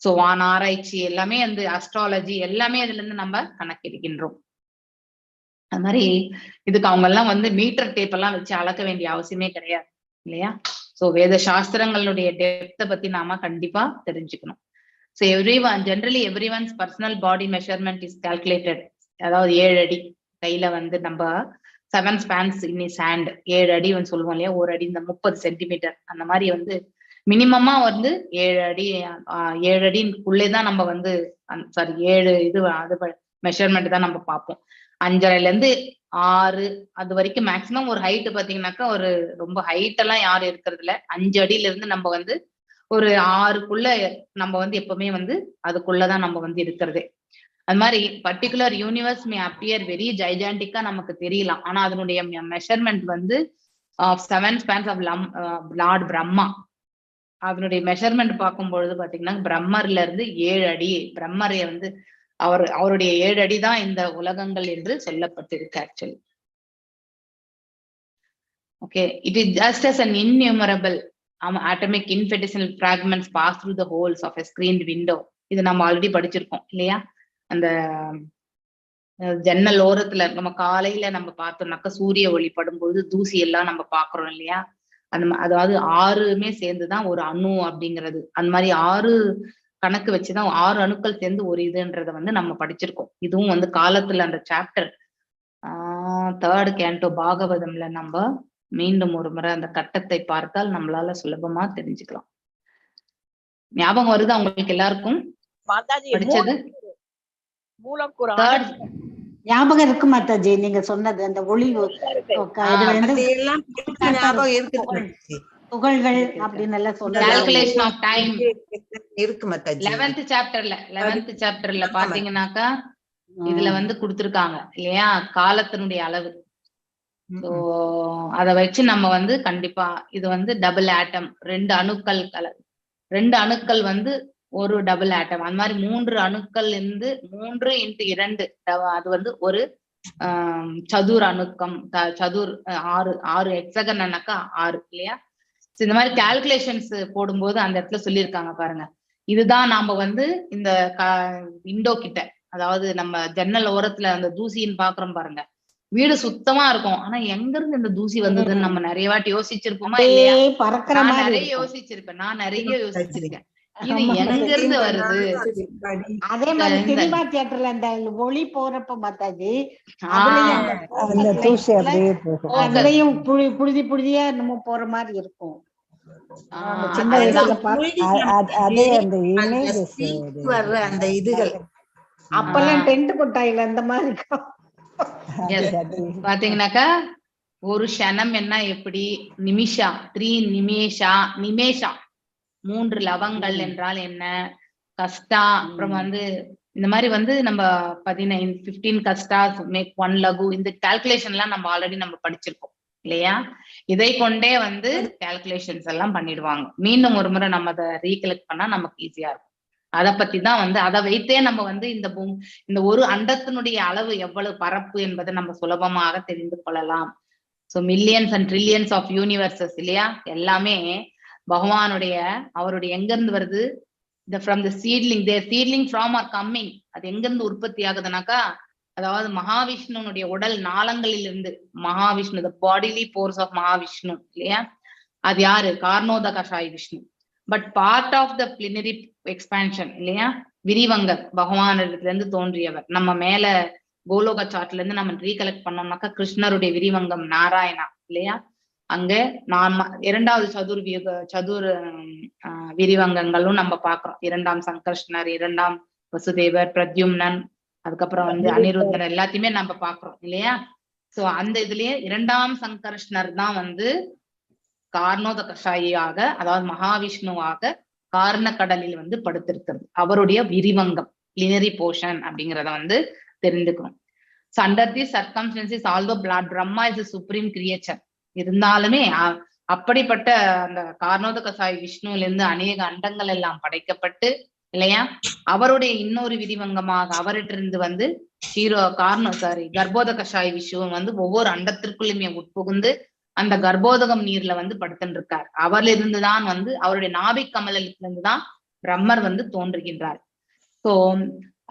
சோ வான ஆராய்ச்சி எல்லாமே அந்த அஸ்ட்ராலஜி எல்லாமே அதுல இருந்து நம்ம கணக்கெடுக்கின்றோம். அது மாதிரி இதுக்கு அவங்க எல்லாம் வந்து மீட்டர் டேப் எல்லாம் வச்சு அளக்க வேண்டிய அவசியமே கிடையாது இல்லையா. சோ வேத சாஸ்திரங்களுடைய டெப்த்தை பத்தி நாம கண்டிப்பா தெரிஞ்சுக்கணும். So generally every once personal body measurement is calculated. அதாவது 7 அடி கையில வந்து நம்ம 7 spans in his hand, 7 அடி வந்து சொல்லுவோம் இல்லையா. ஒரு அடி இந்த 30 சென்டிமீட்டர் அந்த மாதிரி வந்து மினிமமா வந்து 7 அடிக்குள்ளேதான் நம்ம வந்து சாரி 7 அது மெஷர்மெண்ட் தான் நம்ம பார்ப்போம். 5.5 to 6 அது வரைக்கும் மேக்சிமம் ஒரு ஹைட் பாத்தீங்கன்னாக்கா ஒரு ரொம்ப ஹைட் எல்லாம் யாரும் இருக்கிறது இல்ல. 5 அடியில இருந்து நம்ம வந்து ஒரு 6க்குள்ள நம்ம வந்து எப்பவுமே வந்து அதுக்குள்ளதான் நம்ம வந்து இருக்கிறதே. அது மாதிரி particular universe may appear very ஜைஜாண்டிக்கா நமக்கு தெரியலாம். ஆனா அதனுடைய மெஷர்மெண்ட் வந்து 7 spans of லார்ட் பிரம்மா, அதனுடைய மெஷர்மெண்ட் பார்க்கும் பொழுது பாத்தீங்கன்னா பிரம்மர்ல இருந்து 7 அடி, பிரம்மரை வந்து அவருடைய 7 அடி தான் இந்த உலகங்கள் என்று சொல்லப்பட்டிருக்கு actually. Okay, it is just as an innumerable atomic infinitesimal fragments pass through the holes of a screened window. இது நம்ம ஆல்ரெடி படிச்சிருக்கோம் இல்லையா. அந்த ஜன்னல் ஓரத்துல நம்ம காலையில நம்ம பார்த்தோம்னாக்கா சூரிய ஒளி படும்போது தூசி எல்லாம் நம்ம பாக்குறோம் இல்லையா. அதாவது 6மே சேர்ந்துதான் ஒரு அணு அப்படிங்கிறது. அந்த மாதிரி 6 கணக்கு வச்சுதான் 6 அணுக்கள் சேர்ந்து ஒரு இதுன்றத வந்து நம்ம படிச்சிருக்கோம். இதுவும் வந்து காலத்துல அந்த சாப்டர் 3rd canto பாகவதம்ல நம்ம மீண்டும் ஒரு முறை அந்த கட்டத்தை பார்த்தால் நம்மளால சுலபமா தெரிஞ்சுக்கலாம். ஞாபகம் வருது அவங்களுக்கு எல்லாருக்கும் படிச்சது? ஞாபகம் இருக்கு மாதாஜி நீங்க சொன்னது அந்த ஒளி துகள்கள் அப்படின்னு எல்லாம் சொன்னது இருக்கு மாதாஜி. 11th சாப்டர்ல பாத்தீங்கன்னாக்கா இதுல வந்து கொடுத்திருக்காங்க இல்லையா காலத்தினுடைய அளவு. சோ அத வச்சு நம்ம வந்து கண்டிப்பா இது வந்து டபுள் ஆட்டம், 2 அணுக்கள் 2 அணுக்கள் வந்து ஒரு டபுள் ஆட்டம். அந்த மாதிரி 3 அணுக்கள் இருந்து 3 into 2 அது வந்து ஒரு சதுர் அணுக்கம், சதுர் 6 ஹெக்ஸகன்னாக்கா 6 இல்லையா? இந்த மாதிரி கால்குலேஷன்ஸ் போடும்போது அந்த இடத்துல சொல்லியிருக்காங்க பாருங்க. இதுதான் நாம வந்து இந்த விண்டோ கிட்ட, அதாவது நம்ம ஜன்னல் ஓரத்துல அந்த தூசின்னு பாக்குறோம் பாருங்க. வீடு சுத்தமா இருக்கும், ஆனா எங்க இருந்து இந்த தூசி வந்ததுன்னு நம்ம நிறைய வாட்டி யோசிச்சிருப்போமா இல்லையா? நான் நிறைய யோசிச்சிருப்பேன், இது எங்க இருந்து வருது? அதே மாதிரி சினிமா தியேட்டர்ல அந்த ஒளி போறப்ப மாத்தாஜி அதுலயும் புழுதி புழுதியா நம்ம போற மாதிரி இருக்கும். சின்ன வயசுல அந்த இதுகள் அப்பெல்லாம் டென்ட் கொட்டாயில அந்த மாதிரி பாத்தீங்கன்னாக்கா ஒரு க்ஷணம் என்ன எப்படி நிமிஷா 3 நிமேஷா 3 லவங்கள் என்றால் என்ன, கஷ்டா, அப்புறம் வந்து இந்த மாதிரி வந்து நம்ம 15 கஷ்டா மேக் 1 லகு, இந்த கால்குலேஷன் எல்லாம் நம்ம ஆல்ரெடி நம்ம படிச்சிருக்கோம் இல்லையா? இதை கொண்டே வந்து கால்குலேஷன்ஸ் எல்லாம் பண்ணிடுவாங்க. மீண்டும் ஒரு முறை நம்ம அதை ரீகலெக்ட் பண்ணா நமக்கு ஈஸியா இருக்கும். அதை பத்தி தான் வந்து அதை வைத்தே நம்ம வந்து இந்த ஒரு அண்டத்தினுடைய அளவு எவ்வளவு பரப்பு என்பதை நம்ம சுலபமாக தெரிந்து கொள்ளலாம். So millions and trillions of universes இல்லையா? எல்லாமே பகவானுடைய அவருடைய எங்க இருந்து வருது? From the seedling from are coming. அது எங்க இருந்து உற்பத்தி ஆகுதுனாக்கா, அதாவது மகாவிஷ்ணுனுடைய உடல் நாளங்களில் இருந்து, Mahavishnu the bodily pores of Mahavishnu இல்லையா? அது யாரு? Karanodakashayi Vishnu. But part of the plenary expansion இல்லையா? விரிவங்கர் பகவானிடத்துல இருந்து தோன்றியவர். நம்ம மேல கோலோக சாட்ல இருந்து நம்ம ரீகலெக்ட் பண்ணோம்னாக்கா கிருஷ்ணருடைய விரிவங்கம் நாராயணா இல்லையா? அங்க நாம 2வது சதுர் விரிவங்கங்களும் நம்ம பாக்குறோம். 2ஆம் சங்கர்ஷ்ணர், 2ஆம் வசுதேவர், பிரத்யும்னன், அதுக்கப்புறம் வந்து அனிருத்தர் எல்லாத்தையுமே நம்ம பாக்குறோம் இல்லையா? சோ அந்த இதுலயே 2ஆம் சங்கர்ஷ்ணர் தான் வந்து கார்னோதகஷாயியாக, அதாவது மகாவிஷ்ணுவாக காரண கடலில் வந்து படுத்திருக்கிறது. அவருடைய விரிவங்கம் பிளினரி போர்ஷன் அப்படிங்கிறத வந்து தெரிந்துக்கணும். So under these circumstances, although Brahma is a supreme creature, இருந்தாலுமே அப்படிப்பட்ட அந்த கார்னோதகஷாய் விஷ்ணுவில இருந்து அநேக அண்டங்கள் எல்லாம் படைக்கப்பட்டு இல்லையா? அவருடைய இன்னொரு விரிவங்கமாக அவரிட்டிருந்து வந்து கர்ப்போதகஷாய் விஷ்ணுவும் வந்து ஒவ்வொரு அண்டத்திற்குள்ளுமே உட்புகுந்து அந்த கர்ப்போதகம் நீர்ல வந்து படுத்துட்டு இருக்கார். அவர்ல இருந்துதான் வந்து அவருடைய நாபிக் கமலத்திலிருந்து தான் பிரம்மர் வந்து தோன்றுகின்றார். So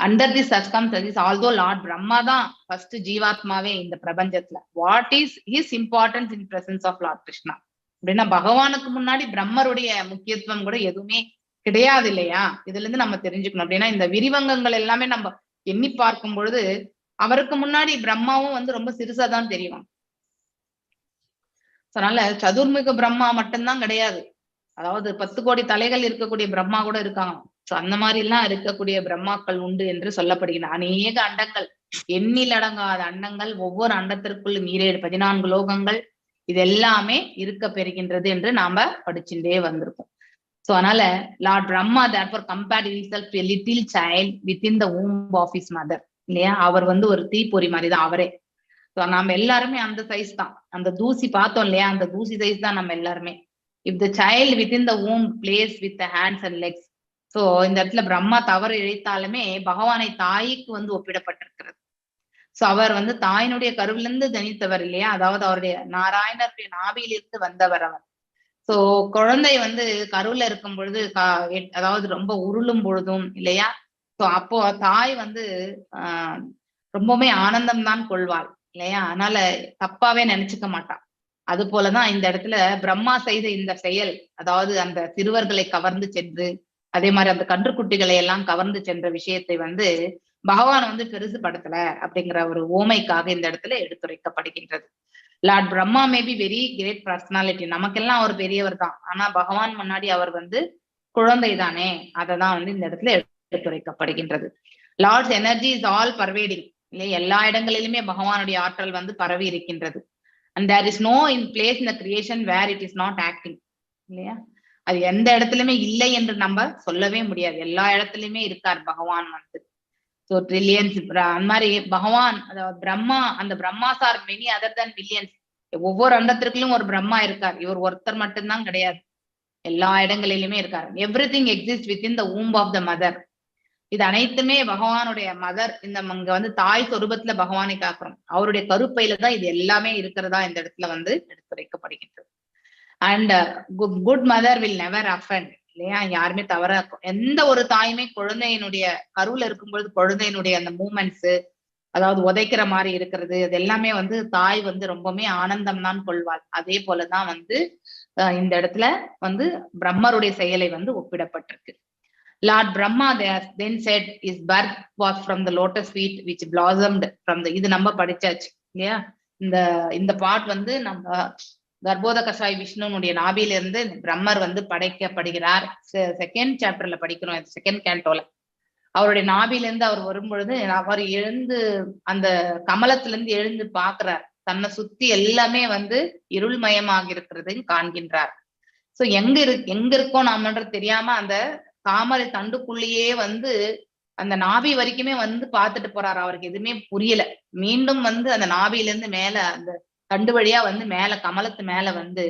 under the circumstances, although lord Brahma தான் ஃபர்ஸ்ட் ஜீவாத்மாவே இந்த பிரபஞ்சத்துல. What is his importance in presence of lord Krishna அப்படின்னா, பகவானுக்கு முன்னாடி பிரம்மருடைய முக்கியத்துவம் கூட எதுவுமே கிடையாது இல்லையா? இதுல இருந்து நம்ம தெரிஞ்சுக்கணும். அப்படின்னா இந்த விரிவங்கங்கள் எல்லாமே நம்ம எண்ணி பார்க்கும் பொழுது அவருக்கு முன்னாடி பிரம்மாவும் வந்து ரொம்ப சிறுசா தான் தெரியும். அதனால சதுர்முக பிரம்மா மட்டும்தான் கிடையாது, அதாவது 10 கோடி தலைகள் இருக்கக்கூடிய பிரம்மா கூட இருக்காங்க. சோ அந்த மாதிரி எல்லாம் இருக்கக்கூடிய பிரம்மாக்கள் உண்டு என்று சொல்லப்படுகின்றன. அநேக அண்டங்கள், எண்ணில் அடங்காத அண்டங்கள், ஒவ்வொரு அண்டத்திற்குள்ளும் 14 லோகங்கள், இது எல்லாமே இருக்க பெறுகின்றது என்று நாம படிச்சுட்டே வந்திருக்கோம். சோ அதனால Lord Brahma therefore compared himself to a little child within the womb of his mother இல்லையா? அவர் வந்து ஒரு தீப்பொறி மாதிரிதான் அவரே. நாம எல்லாருமே அந்த சைஸ் தான். அந்த தூசி பார்த்தோம் இல்லையா? அந்த தூசி சைஸ் தான் நம்ம எல்லாருமே. If the child within the womb plays with the hands and legs. So இந்த இடத்துல பிரம்மா தவறு இழைத்தாலுமே பகவானை தாய்க்கு வந்து ஒப்பிடப்பட்டிருக்கிறது. சோ அவர் வந்து தாயினுடைய கருவிலிருந்து ஜனித்தவர் இல்லையா? அதாவது அவருடைய நாராயணருடைய நாபியிலிருந்து வந்தவர் அவர். சோ குழந்தை வந்து கருவுல இருக்கும் பொழுது அதாவது ரொம்ப உருளும் பொழுதும் இல்லையா? சோ அப்போ தாய் வந்து ரொம்பவுமே ஆனந்தம் தான் கொள்வாள் இல்லையா? அதனால தப்பாவே நினைச்சுக்க மாட்டான். அது போலதான் இந்த இடத்துல பிரம்மா செய்த இந்த செயல், அதாவது அந்த சிறுவர்களை கவர்ந்து சென்று அதே மாதிரி அந்த கன்றுக்குட்டிகளை எல்லாம் கவர்ந்து சென்ற விஷயத்தை வந்து பகவான் வந்து பெருசு படுத்தல அப்படிங்கிற ஒரு ஓமைக்காக இந்த இடத்துல எடுத்துரைக்கப்படுகின்றது. Lord Brahma may be very great personality, நமக்கெல்லாம் அவர் பெரியவர் தான், ஆனா பகவான் முன்னாடி அவர் வந்து குழந்தை தானே, அததான் வந்து இந்த இடத்துல எடுத்துரைக்கப்படுகின்றது. Lord's energy is all pervading இல்லையா? எல்லா இடங்களிலுமே பகவானுடைய ஆற்றல் வந்து பரவி இருக்கின்றது. And there is no in place in the creation where it is not acting இல்லையா? அது எந்த இடத்துலயுமே இல்லை என்று நம்ம சொல்லவே முடியாது. எல்லா இடத்துலயுமே இருக்கார் பகவான் வந்து. ஸோ ட்ரில்லியன்ஸ் அந்த மாதிரி பகவான், அதாவது பிரம்மா, அந்த Brahmas are many other than millions. ஒவ்வொரு அண்டத்திற்குள்ளும் ஒரு பிரம்மா இருக்கார். இவர் ஒருத்தர் மட்டும்தான் கிடையாது, எல்லா இடங்களிலுமே இருக்காரு. Everything exist within the womb of the mother. இது அனைத்துமே பகவானுடைய மதர், இந்த இங்க வந்து தாய் சொரூபத்துல பகவானை காக்கிறோம். அவருடைய கருப்பையில தான் இது எல்லாமே இருக்கிறதா இந்த இடத்துல வந்து எடுத்துரைக்கப்படுகின்றது. And good mother will never offend, இல்லையா? யாருமே தவற, எந்த ஒரு தாயுமே குழந்தையினுடைய கருவுல இருக்கும்பொழுது குழந்தையினுடைய அந்த மூமெண்ட்ஸ், அதாவது உதைக்கிற மாதிரி இருக்கிறது, இது எல்லாமே வந்து தாய் வந்து ரொம்பவுமே ஆனந்தம் தான் கொள்வாள். அதே போலதான் வந்து இந்த இடத்துல வந்து பிரம்மருடைய செயலை வந்து ஒப்பிடப்பட்டிருக்கு. Lord Brahma then said his birth was from the lotus feet which blossomed from the, இது நம்ம படிச்சாச்சு இல்லையா? இந்த பாட் வந்து நம்ம கர்ப்போத கஷாய் விஷ்ணுனுடைய நாபியிலிருந்து பிரம்மர் வந்து படைக்கப்படுகிறார். செகண்ட் சாப்டர்ல படிக்கிறோம், செகண்ட் கேண்டோல. அவருடைய நாபியிலிருந்து அவர் வரும்பொழுது அவர் எழுந்து அந்த கமலத்திலிருந்து எழுந்து பாக்குறார். தன்னை சுத்தி எல்லாமே வந்து இருள்மயமாக இருக்கிறதையும் காண்கின்றார். சோ எங்க இருக்கோம் நாமன்றது தெரியாம அந்த தாமரை தண்டுக்குள்ளேயே வந்து அந்த நாபி வரைக்குமே வந்து பார்த்துட்டு போறாரு. அவருக்கு எதுவுமே புரியல. மீண்டும் வந்து அந்த நாபியில இருந்து மேல அந்த தண்டு வழியா வந்து மேல கமலத்து மேல வந்து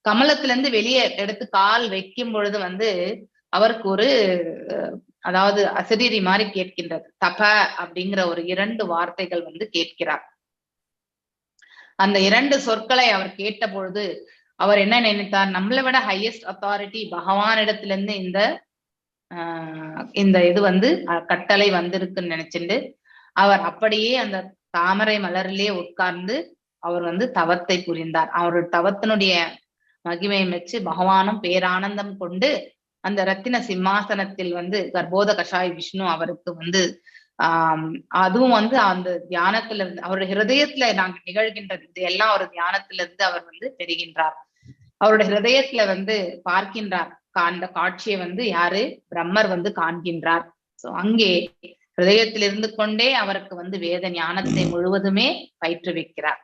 கமலத்துல இருந்து வெளியே எடுத்து கால் வைக்கும் பொழுது வந்து அவருக்கு ஒரு அதாவது அசரீரி மாதிரி கேட்கின்றது. தப அப்படிங்கிற ஒரு 2 வார்த்தைகள் வந்து கேட்கிறார். அந்த 2 சொற்களை அவர் கேட்ட பொழுது அவர் என்ன நினைத்தார்? நம்மளை விட ஹையஸ்ட் அத்தாரிட்டி பகவானிடத்திலிருந்து இந்த இது வந்து கட்டளை வந்திருக்குன்னு நினைச்சுட்டு அவர் அப்படியே அந்த தாமரை மலரிலே உட்கார்ந்து அவர் வந்து தவத்தை புரிந்தார். அவருடைய தவத்தினுடைய மகிமையை வச்சு பகவானும் பேரானந்தம் கொண்டு அந்த ரத்தின சிம்மாசனத்தில் வந்து கர்ப்போத கஷாய் விஷ்ணு அவருக்கு வந்து அதுவும் வந்து அந்த தியானத்துல இருந்து அவருடைய ஹிருதயத்துல நாங்கள் நிகழ்கின்றது. இது எல்லாம் ஒரு தியானத்துல இருந்து அவர் வந்து பெறுகின்றார். அவருடைய ஹிருதயத்துல வந்து பார்க்கின்றார். அந்த காட்சியை வந்து யாரு? பிரம்மர் வந்து காண்கின்றார். சோ அங்கே ஹிருதயத்தில் இருந்து கொண்டே அவருக்கு வந்து வேத ஞானத்தை முழுவதுமே பயிற்றுவிக்கிறார்.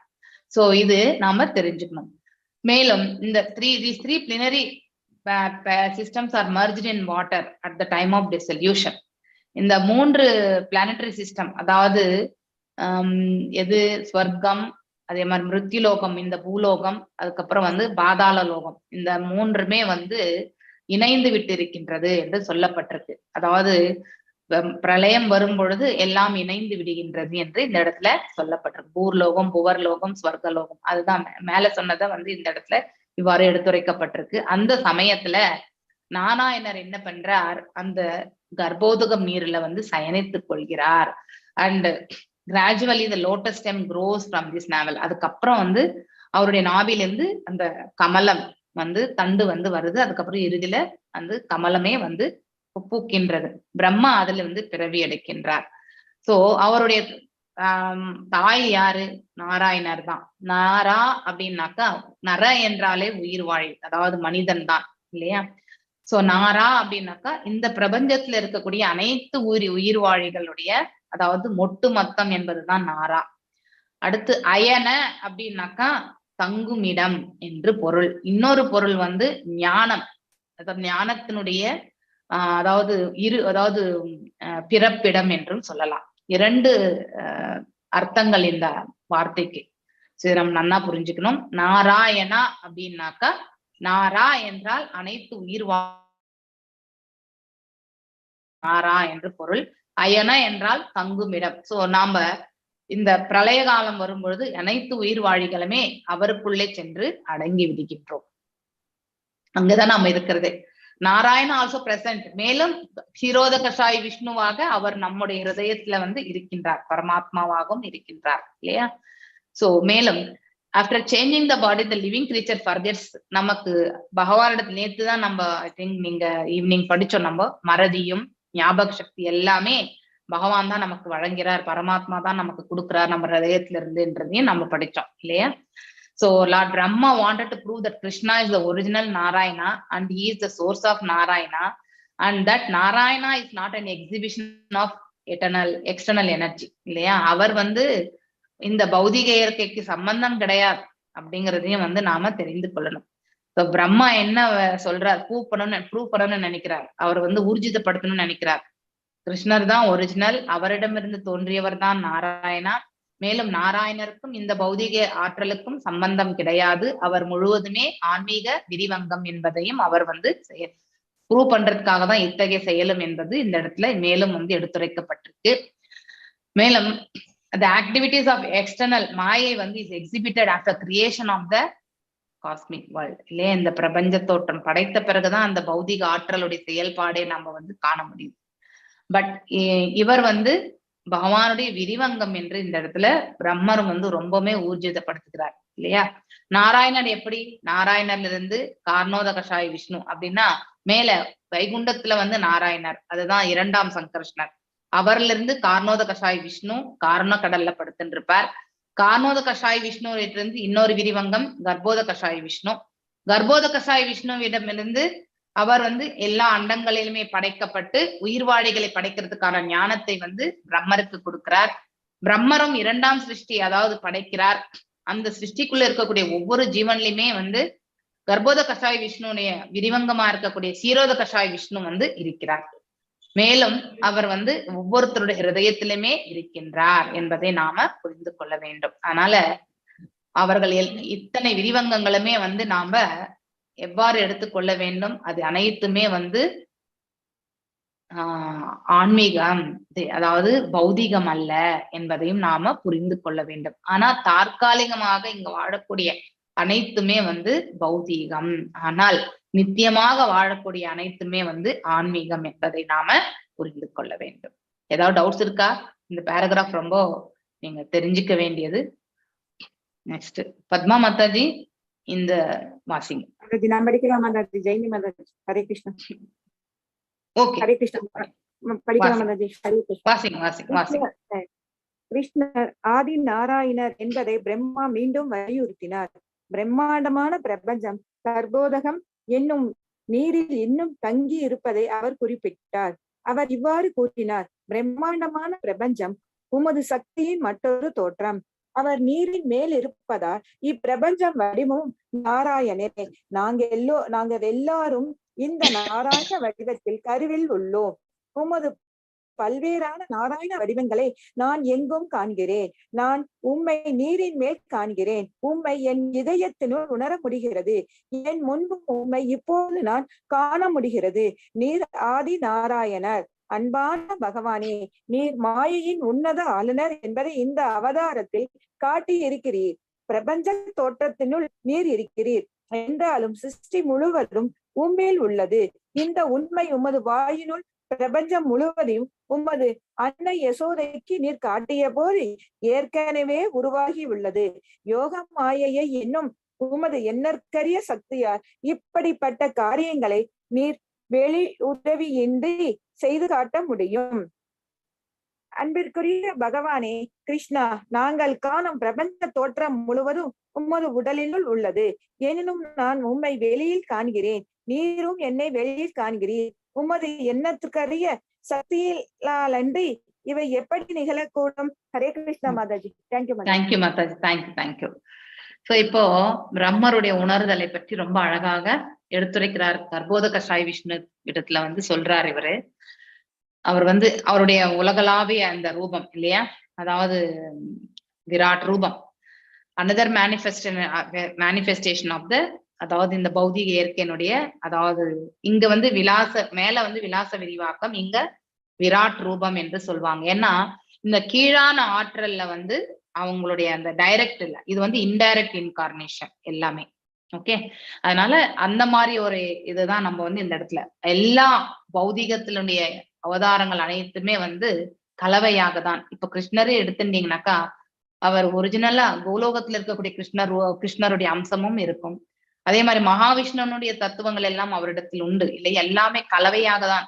சோ இது நாம தெரிஞ்சுக்கணும். மேலும் இந்த these three plenary systems are merged in water at the time of dissolution. இந்த 3 பிளானட்டரி சிஸ்டம், அதாவது எது ஸ்வர்க்கம், அதே மாதிரி மிருத்யுலோகம், இந்த பூலோகம், அதுக்கப்புறம் வந்து பாதாள லோகம், இந்த 3மே வந்து இணைந்து விட்டு இருக்கின்றது என்று சொல்லப்பட்டிருக்கு. அதாவது பிரளயம் வரும் பொழுது எல்லாம் இணைந்து விடுகின்றது என்று இந்த இடத்துல சொல்லப்பட்டிருக்கு. பூர்லோகம், புவர்லோகம், ஸ்வர்கலோகம், அதுதான் மேல சொன்னதை வந்து இந்த இடத்துல இவ்வாறு எடுத்துரைக்கப்பட்டிருக்கு. அந்த சமயத்துல நாராயணர் என்ன பண்றார்? அந்த கர்ப்போதகம் நீர்ல வந்து சயனித்துக் கொள்கிறார். And gradually the lotus stem grows from this navel. அதுக்கப்புறம் வந்து அவருடைய நாபிலிருந்து அந்த கமலம் வந்து தண்டு வந்து வருது. அதுக்கப்புறம் இறுதியில அந்த கமலமே வந்து பூக்கின்றது. பிரம்மா அதுல வந்து பிறவி எடுக்கின்றார். சோ அவருடைய தாய் யாரு? நாராயணர் தான். நாரா அப்படின்னாக்கா நர என்றாலே உயிர் வாழி, அதாவது மனிதன் தான் இல்லையா? சோ நாரா அப்படின்னாக்கா இந்த பிரபஞ்சத்துல இருக்கக்கூடிய அனைத்து உயிர் வாழிகளுடைய அதாவது மொட்டு மொத்தம் என்பதுதான் நாரா. அடுத்து அயன அப்படின்னாக்கா தங்குமிடம் என்று பொருள். இன்னொரு பொருள் வந்து ஞானம், அதாவது ஞானத்தினுடைய அதாவது பிறப்பிடம் என்றும் சொல்லலாம். 2 அர்த்தங்கள் இந்த வார்த்தைக்கு. சரி, நம்ம நன்னா புரிஞ்சுக்கணும். நாராயணா அப்படின்னாக்கா நாரா என்றால் அனைத்து உயிர் நாரா என்று பொருள். அயன என்றால் தங்குமிடம். சோ நாம இந்த பிரளய காலம் வரும்பொழுது அனைத்து உயிர் வாழிகளுமே அவருக்குள்ளே சென்று அடங்கி விடுகின்றோம். அங்கதான் நாம இருக்கிறது. Narayana also present. மேலும் க்ஷீரோத கஷாய் விஷ்ணுவாக அவர் நம்முடைய ஹிருதயத்துல வந்து இருக்கின்றார், பரமாத்மாவாகவும் இருக்கின்றார் இல்லையா? சோ மேலும் after changing the body the living creature forgets. நமக்கு பகவானிடத்துல நேத்துதான் நம்ம ஐ திங்க் நீங்க ஈவினிங் படிச்சோம். நம்ம மறதியும் ஞாபக சக்தி எல்லாமே பகவான் தான் நமக்கு வழங்கிறார், பரமாத்மா தான் நமக்கு கொடுக்கிறார் நம்ம ஹிருதயத்துல இருந்துன்றதையும் நம்ம படிச்சோம் இல்லையா? So Lord Brahma wanted to prove that Krishna is the original Narayana and he is the source of Narayana, and that Narayana is not an exhibition of external energy இல்லையா? அவர் வந்து இந்த பௌதிக இயற்கைக்கு சம்பந்தம் கிடையாது அப்படிங்கிறதையும் வந்து நாம தெரிந்து கொள்ளணும். இப்போ பிரம்மா என்ன சொல்றார்? ப்ரூவ் பண்ணணும்னு நினைக்கிறார். அவர் வந்து ஊர்ஜிதப்படுத்தணும்னு நினைக்கிறார். கிருஷ்ணர் தான் ஒரிஜினல், அவரிடமிருந்து தோன்றியவர் தான் நாராயணா. மேலும் நாராயணருக்கும் இந்த பௌதிக ஆற்றலுக்கும் சம்பந்தம் கிடையாது, அவர் முழுவதுமே ஆன்மீக விரிவங்கம் என்பதையும் அவர் வந்து ப்ரூவ் பண்றதுக்காக தான் இத்தகைய செயலும் என்பது இந்த இடத்துல மேலும் வந்து எடுத்துரைக்கப்பட்டிருக்கு. மேலும் the activities of external மாயை வந்து is exhibited after creation of the cosmic world. இல்லையா, இந்த பிரபஞ்ச தோற்றம் படைத்த பிறகுதான் அந்த பௌதிக ஆற்றலுடைய செயல்பாடே நம்ம வந்து காண முடியும். பட் இவர் வந்து பகவானுடைய விரிவங்கம் என்று இந்த இடத்துல பிரம்மரும் வந்து ரொம்பவுமே ஊர்ஜிதப்படுத்துகிறார் இல்லையா. நாராயணர் எப்படி, நாராயணர்ல இருந்து கார்ணோத கஷாய விஷ்ணு அப்படின்னா மேல வைகுண்டத்துல வந்து நாராயணர், அதுதான் இரண்டாம் சங்கர்ஷ்ணர். அவர்ல இருந்து கார்ணோத கஷாய் விஷ்ணு காரண கடல்ல படுத்துட்டு இருப்பார். கார்ணோத கஷாய் விஷ்ணு இருந்து இன்னொரு விரிவங்கம் கர்ப்போத கஷாய விஷ்ணு. கர்ப்போத கஷாய விஷ்ணுவிடமிருந்து அவர் வந்து எல்லா அண்டங்களிலுமே படைக்கப்பட்டு உயிர்வாழிகளை படைக்கிறதுக்கான ஞானத்தை வந்து பிரம்மருக்கு கொடுக்கிறார். பிரம்மரும் இரண்டாம் சிருஷ்டி அதாவது படைக்கிறார். அந்த சிருஷ்டிக்குள்ள இருக்கக்கூடிய ஒவ்வொரு ஜீவன்லையுமே வந்து கர்ப்போத கஷாய விஷ்ணுடைய விரிவங்கமா இருக்கக்கூடிய சீரோத கஷாய விஷ்ணு வந்து இருக்கிறார். மேலும் அவர் வந்து ஒவ்வொருத்தருடைய ஹிருதயத்திலுமே இருக்கின்றார் என்பதை நாம புரிந்து கொள்ள வேண்டும். அதனால அவர்கள் இத்தனை விரிவங்கங்களுமே வந்து நாம எவ்வாறு எடுத்துக்கொள்ள வேண்டும், அது அனைத்துமே வந்து ஆன்மீகம், அதாவது பௌதிகம் அல்ல என்பதையும் நாம புரிந்து கொள்ள வேண்டும். ஆனா தற்காலிகமாக இங்க வாழக்கூடிய அனைத்துமே வந்து பௌதீகம், ஆனால் நித்தியமாக வாழக்கூடிய அனைத்துமே வந்து ஆன்மீகம் என்பதை நாம புரிந்து கொள்ள வேண்டும். ஏதாவது டவுட்ஸ் இருக்கா? இந்த பேராகிராஃப் ரொம்ப நீங்க தெரிஞ்சுக்க வேண்டியது. நெக்ஸ்ட் பத்மா மாதாஜி இந்த வாசிங்க. நான் படிக்கலாம் மாதாஜி. ஜெயந்தி மாதாஜி. ஹரே கிருஷ்ணா. ஓகே, ஹரே கிருஷ்ணா. படிக்கலாம் மாதாஜி. ஹரே கிருஷ்ணா. வாசிங்க வாசிங்க வாசிங்க. கிருஷ்ணர் ஆதி நாராயணர் என்பதை பிரம்மா மீண்டும் வலியுறுத்தினார். பிரம்மாண்டமான பிரபஞ்சம் கர்ப்போதகம் என்னும் நீரில் இன்னும் தங்கி இருப்பதை அவர் குறிப்பிட்டார். அவர் இவ்வாறு கூறினார்: பிரம்மாண்டமான பிரபஞ்சம் உமது சக்தியின் மற்றொரு தோற்றம். அவர் நீரின் மேல் இருப்பதால் இப்பிரபஞ்சம் வடிவமும் நாராயணனே. நாங்கள் எல்லாரும் இந்த நாராயண வடிவத்தில் கருவில் உள்ளோம். உமது பல்வேறான நாராயண வடிவங்களை நான் எங்கும் காண்கிறேன். நான் உம்மை நீரின் மேல் காண்கிறேன். உம்மை என் இதயத்தினுள் உணர முடிகிறது. என் முன்பும் உம்மை இப்போது நான் காண முடிகிறது. நீர் ஆதி நாராயணர். அன்பான பகவானே, நீர் மாயையின் உன்னத ஆளுநர் என்பதை இந்த அவதாரத்தில் காட்டி இருக்கிறீர். பிரபஞ்ச தோற்றத்தினுள் நீர் இருக்கிறீர் என்றாலும் சிருஷ்டி முழுவதும் உம்மேல் உள்ளது. இந்த உண்மை உமது வாயினுள் பிரபஞ்சம் முழுவதையும் உமது அன்னை யசோதைக்கு நீர் காட்டிய போது ஏற்கனவே உருவாகி உள்ளது. யோக மாயையை என்னும் உமது எண்ணற்கரிய சக்தியால் இப்படிப்பட்ட காரியங்களை நீர் வெளி உதவியின்றி செய்து காட்ட முடியும். அன்பிற்குரிய பகவானே கிருஷ்ணா, நாங்கள் காணும் பிரபஞ்ச தோற்றம் முழுவதும் உமது உடலினுள் உள்ளது. எனினும் நான் உம்மை வெளியில் காண்கிறேன். நீரும் என்னை வெளியில் காண்கிறீர். உமது எண்ணத்துக்கரிய சக்தியிலாலன்றி இவை எப்படி நிகழக்கூடும்? Hare Krishna Mataji. Thank you Mataji. Thank you. So இப்போ பிரம்மருடைய உணர்தலை பற்றி ரொம்ப அழகாக எடுத்துரைக்கிறார். கர்ப்போத கஷாய் விஷ்ணு இடத்துல வந்து சொல்றார் இவரு. அவர் வந்து அவருடைய உலகளாவிய அந்த ரூபம் இல்லையா, அதாவது விராட் ரூபம், அனதர் மேனிஃபெஸ்டேஷன் ஆஃப் த, அதாவது இந்த பௌதிக இயற்கையினுடைய, அதாவது இங்க வந்து மேல வந்து விலாச விரிவாக்கம், இங்க விராட் ரூபம் என்று சொல்லுவாங்க. ஏன்னா இந்த கீழான ஆற்றல்ல வந்து அவங்களுடைய அந்த டைரக்ட் இல்ல, இது வந்து இன்டைரக்ட் இன்கார்னேஷன் எல்லாமே. ஓகே, அதனால அந்த மாதிரி ஒரு இதுதான் நம்ம வந்து இந்த இடத்துல எல்லா பௌதிகத்தினுடைய அவதாரங்கள் அனைத்துமே வந்து கலவையாக தான். இப்ப கிருஷ்ணரே எடுத்துட்டீங்கன்னாக்கா அவர் ஒரிஜினலா கோலோகத்துல இருக்கக்கூடிய கிருஷ்ணருடைய அம்சமும் இருக்கும். அதே மாதிரி மகாவிஷ்ணுனுடைய தத்துவங்கள் எல்லாம் அவரிடத்தில் உண்டு இல்லையா, எல்லாமே கலவையாக தான்.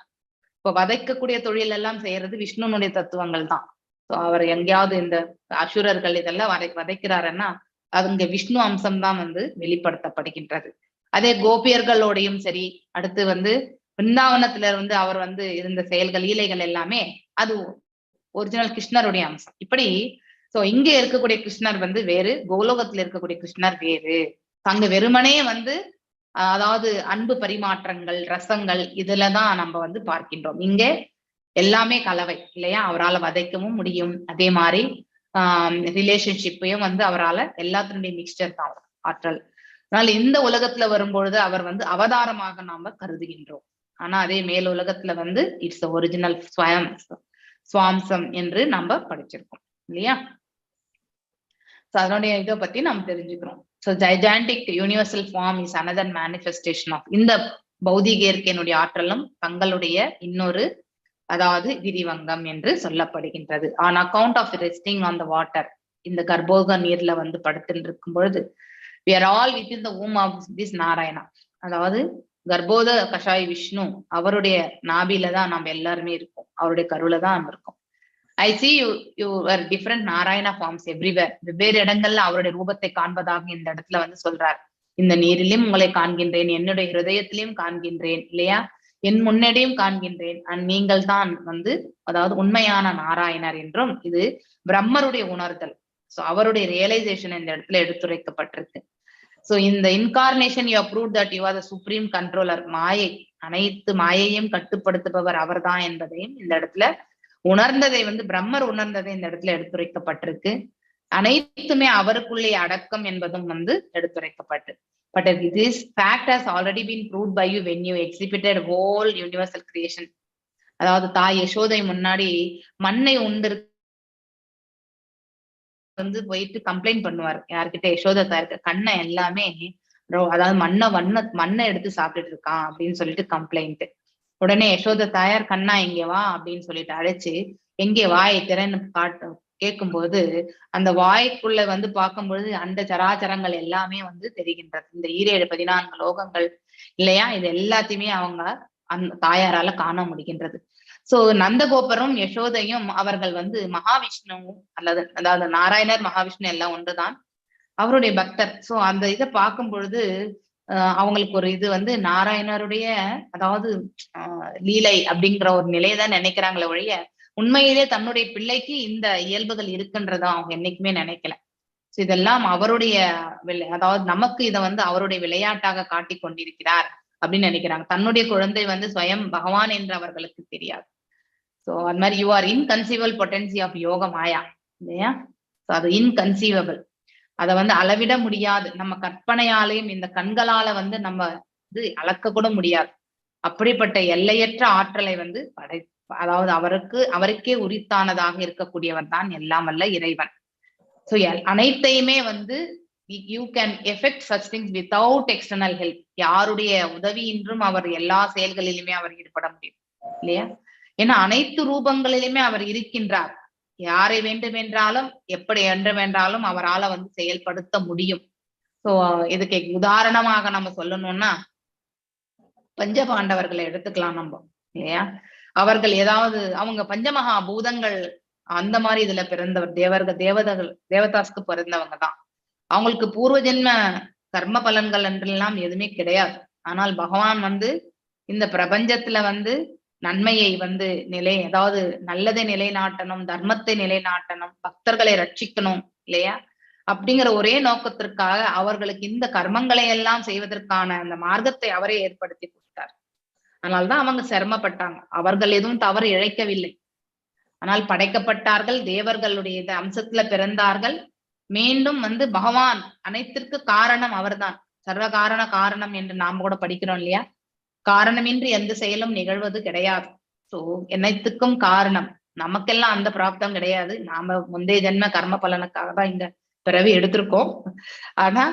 இப்ப வதைக்கக்கூடிய தொழில் எல்லாம் செய்யறது விஷ்ணுனுடைய தத்துவங்கள் தான். அவர் எங்கேயாவது இந்த அசுரர்கள் இதெல்லாம் வதைக்கிறாருன்னா அது இங்க விஷ்ணு அம்சம் தான் வந்து வெளிப்படுத்தப்படுகின்றது. அதே கோபியர்களோடையும் சரி, அடுத்து வந்து பிருந்தாவனத்துல வந்து அவர் வந்து இருந்த செயல்கள் லீலைகள் எல்லாமே அது ஒரிஜினல் கிருஷ்ணருடைய அம்சம். இப்படி சோ இங்க இருக்கக்கூடிய கிருஷ்ணர் வந்து வேறு, கோலோகத்துல இருக்கக்கூடிய கிருஷ்ணர் வேறு. அங்க வெறுமனே வந்து அதாவது அன்பு பரிமாற்றங்கள், ரசங்கள் இதுலதான் நம்ம வந்து பார்க்கின்றோம். இங்க எல்லாமே கலவை இல்லையா, அவரால் வதைக்கவும் முடியும். அதே மாதிரி ரிலேஷன்ஷிப்பையும் வந்து அவரால் எல்லாத்தினுடைய மிக்சர் தான் ஆற்றல். அதனால இந்த உலகத்துல வரும்பொழுது அவர் வந்து அவதாரமாக நாம கருதுகின்றோம். ஆனா அதே மேல் உலகத்துல வந்து இட்ஸ் ஒரிஜினல் சுவாம்சம் என்று நம்ம படிச்சிருக்கோம் இல்லையா? அதனுடைய இதை பத்தி நம்ம தெரிஞ்சுக்கிறோம். So gigantic universal form is another manifestation of இந்த பௌதிக இயற்கையினுடைய ஆற்றலும் தங்களுடைய இன்னொரு அதாவது விரிவங்கம் என்று சொல்லப்படுகின்றது. On account of resting on the water, இந்த கர்ப்போக நீர்ல வந்து படுத்துட்டு இருக்கும் பொழுது we are all within the womb of this Narayana, அதாவது கர்ப்போத கஷாய் விஷ்ணு அவருடைய நாபில தான் நம்ம எல்லாருமே இருக்கோம், அவருடைய கருவில தான் நம்ம இருக்கோம். I see you are different Narayana forms everywhere, வெவ்வேறு இடங்கள்ல அவருடைய ரூபத்தை காண்பதாக இந்த இடத்துல வந்து சொல்றார். இந்த நீரிலும் உங்களை காண்கின்றேன், என்னுடைய ஹிருதயத்திலையும் காண்கின்றேன் இல்லையா, என் முன்னடியும் காண்கின்றேன், நீங்கள் தான் வந்து அதாவது உண்மையான நாராயணர் என்றும் இது பிரம்மருடைய உணர்தல். சோ அவருடைய ரியலைசேஷன் இந்த இடத்துல எடுத்துரைக்கப்பட்டிருக்கு. சோ இந்த incarnation you prove that you are the supreme controller, மாயை அனைத்து மாயையும் கட்டுப்படுத்துபவர் அவர்தான் என்பதையும் இந்த இடத்துல உணர்ந்ததை வந்து பிரம்மர் உணர்ந்ததை இந்த இடத்துல எடுத்துரைக்கப்பட்டிருக்கு. அனைத்துமே அவருக்குள்ளே அடக்கம் என்பதும் வந்து எடுத்துரைக்கப்பட்டு. But this fact has already been proved by you when you exhibited whole universal creation. அதாவது தாய் யசோதை முன்னாடி மண்ணை உண்டு வந்து போயிட்டு கம்ப்ளைண்ட் பண்ணுவார் யார்கிட்ட, யசோதை தாருக்கு கண்ணை எல்லாமே அதாவது மண்ணை எடுத்து சாப்பிட்டுட்டு இருக்கான் அப்படின்னு சொல்லிட்டு கம்ப்ளைண்ட். உடனே யசோதை தாயார் கண்ணா இங்கே வா அப்படின்னு சொல்லிட்டு அழைச்சு எங்கே வாயை திறன்னு கேட்கும்போது அந்த வாய்க்குள்ள வந்து பார்க்கும்பொழுது அந்த சராச்சரங்கள் எல்லாமே வந்து தெரிகின்றது. இந்த 14 லோகங்கள் இல்லையா, இது எல்லாத்தையுமே அவங்க அந்த தாயாரால காண முடிகின்றது. சோ நந்தகோபரும் யசோதையும் அவர்கள் வந்து மகாவிஷ்ணுவும் அதாவது நாராயணர் மகாவிஷ்ணு எல்லாம் ஒன்றுதான், அவருடைய பக்தர். சோ அந்த இதை பார்க்கும் பொழுது அவங்களுக்கு ஒரு இது வந்து நாராயணருடைய அதாவது லீலை அப்படிங்கிற ஒரு நிலையதான் நினைக்கிறாங்களே ஒழிய உண்மையிலே தன்னுடைய பிள்ளைக்கு இந்த இயல்புகள் இருக்குன்றதா அவங்க என்னைக்குமே நினைக்கல. சோ இதெல்லாம் அவருடைய அதாவது நமக்கு இதை வந்து அவருடைய விளையாட்டாக காட்டி கொண்டிருக்கிறார் அப்படின்னு நினைக்கிறாங்க. தன்னுடைய குழந்தை வந்து ஸ்வயம் பகவான் என்று அவர்களுக்கு தெரியாது. சோ அது மாதிரி you are inconceivable potency of யோக மாயா இல்லையா, சோ அது இன்கன்சீவபிள், அதை வந்து அளவிட முடியாது. நம்ம கற்பனையாலையும் இந்த கண்களால வந்து நம்ம இது அளக்க கூட முடியாது. அப்படிப்பட்ட எல்லையற்ற ஆற்றலை வந்து அதாவது அவருக்கே உரித்தானதாக இருக்கக்கூடியவர் தான் எல்லாம் வல்ல இறைவன். சோ அனைத்தையுமே வந்து you can effect such things without external help. யாருடைய உதவியின்றும் அவர் எல்லா செயல்களிலுமே அவர் ஈடுபட முடியும் இல்லையா. ஏன்னா அனைத்து ரூபங்களிலுமே அவர் இருக்கின்றார். யாரை வேண்டுமென்றாலும் எப்படி வேண்டாலும் அவரால வந்து செயல்படுத்த முடியும். சோ இதுக்கு உதாரணமாக நம்ம சொல்லணும்னா பஞ்சபாண்டவர்களை எடுத்துக்கலாம் நம்ம இல்லையா. அவர்கள் ஏதாவது அவங்க பஞ்சமகா பூதங்கள் அந்த மாதிரி இதுல பிறந்தவர் தேவதாஸ்க்கு பிறந்தவங்க தான். அவங்களுக்கு பூர்வ ஜென்ம கர்ம பலன்கள் என்றெல்லாம் எதுவுமே கிடையாது. ஆனால் பகவான் வந்து இந்த பிரபஞ்சத்துல வந்து நன்மையை வந்து அதாவது நல்லதை நிலைநாட்டணும், தர்மத்தை நிலைநாட்டணும், பக்தர்களை ரட்சிக்கணும் இல்லையா, அப்படிங்கிற ஒரே நோக்கத்திற்காக அவர்களுக்கு இந்த கர்மங்களை எல்லாம் செய்வதற்கான அந்த மார்க்கத்தை அவரே ஏற்படுத்தி கொடுத்தார். அதனால்தான் அவங்க சிரமப்பட்டாங்க. அவர்கள் எதுவும் தவறு இழைக்கவில்லை, ஆனால் படைக்கப்பட்டார்கள், தேவர்களுடைய அம்சத்துல பிறந்தார்கள். மீண்டும் வந்து பகவான் அனைத்திற்கு காரணம் அவர்தான், சர்வ காரணம் என்று நாம கூட படிக்கிறோம் இல்லையா. காரணமின்றி எந்த செயலும் நிகழ்வது கிடையாது. சோ என்னத்துக்கும் காரணம். நமக்கெல்லாம் அந்த பிராப்தம் கிடையாது. நாம முந்தைய ஜென்ம கர்ம பலனுக்காக தான் இந்த பிறவி எடுத்திருக்கோம். ஆனா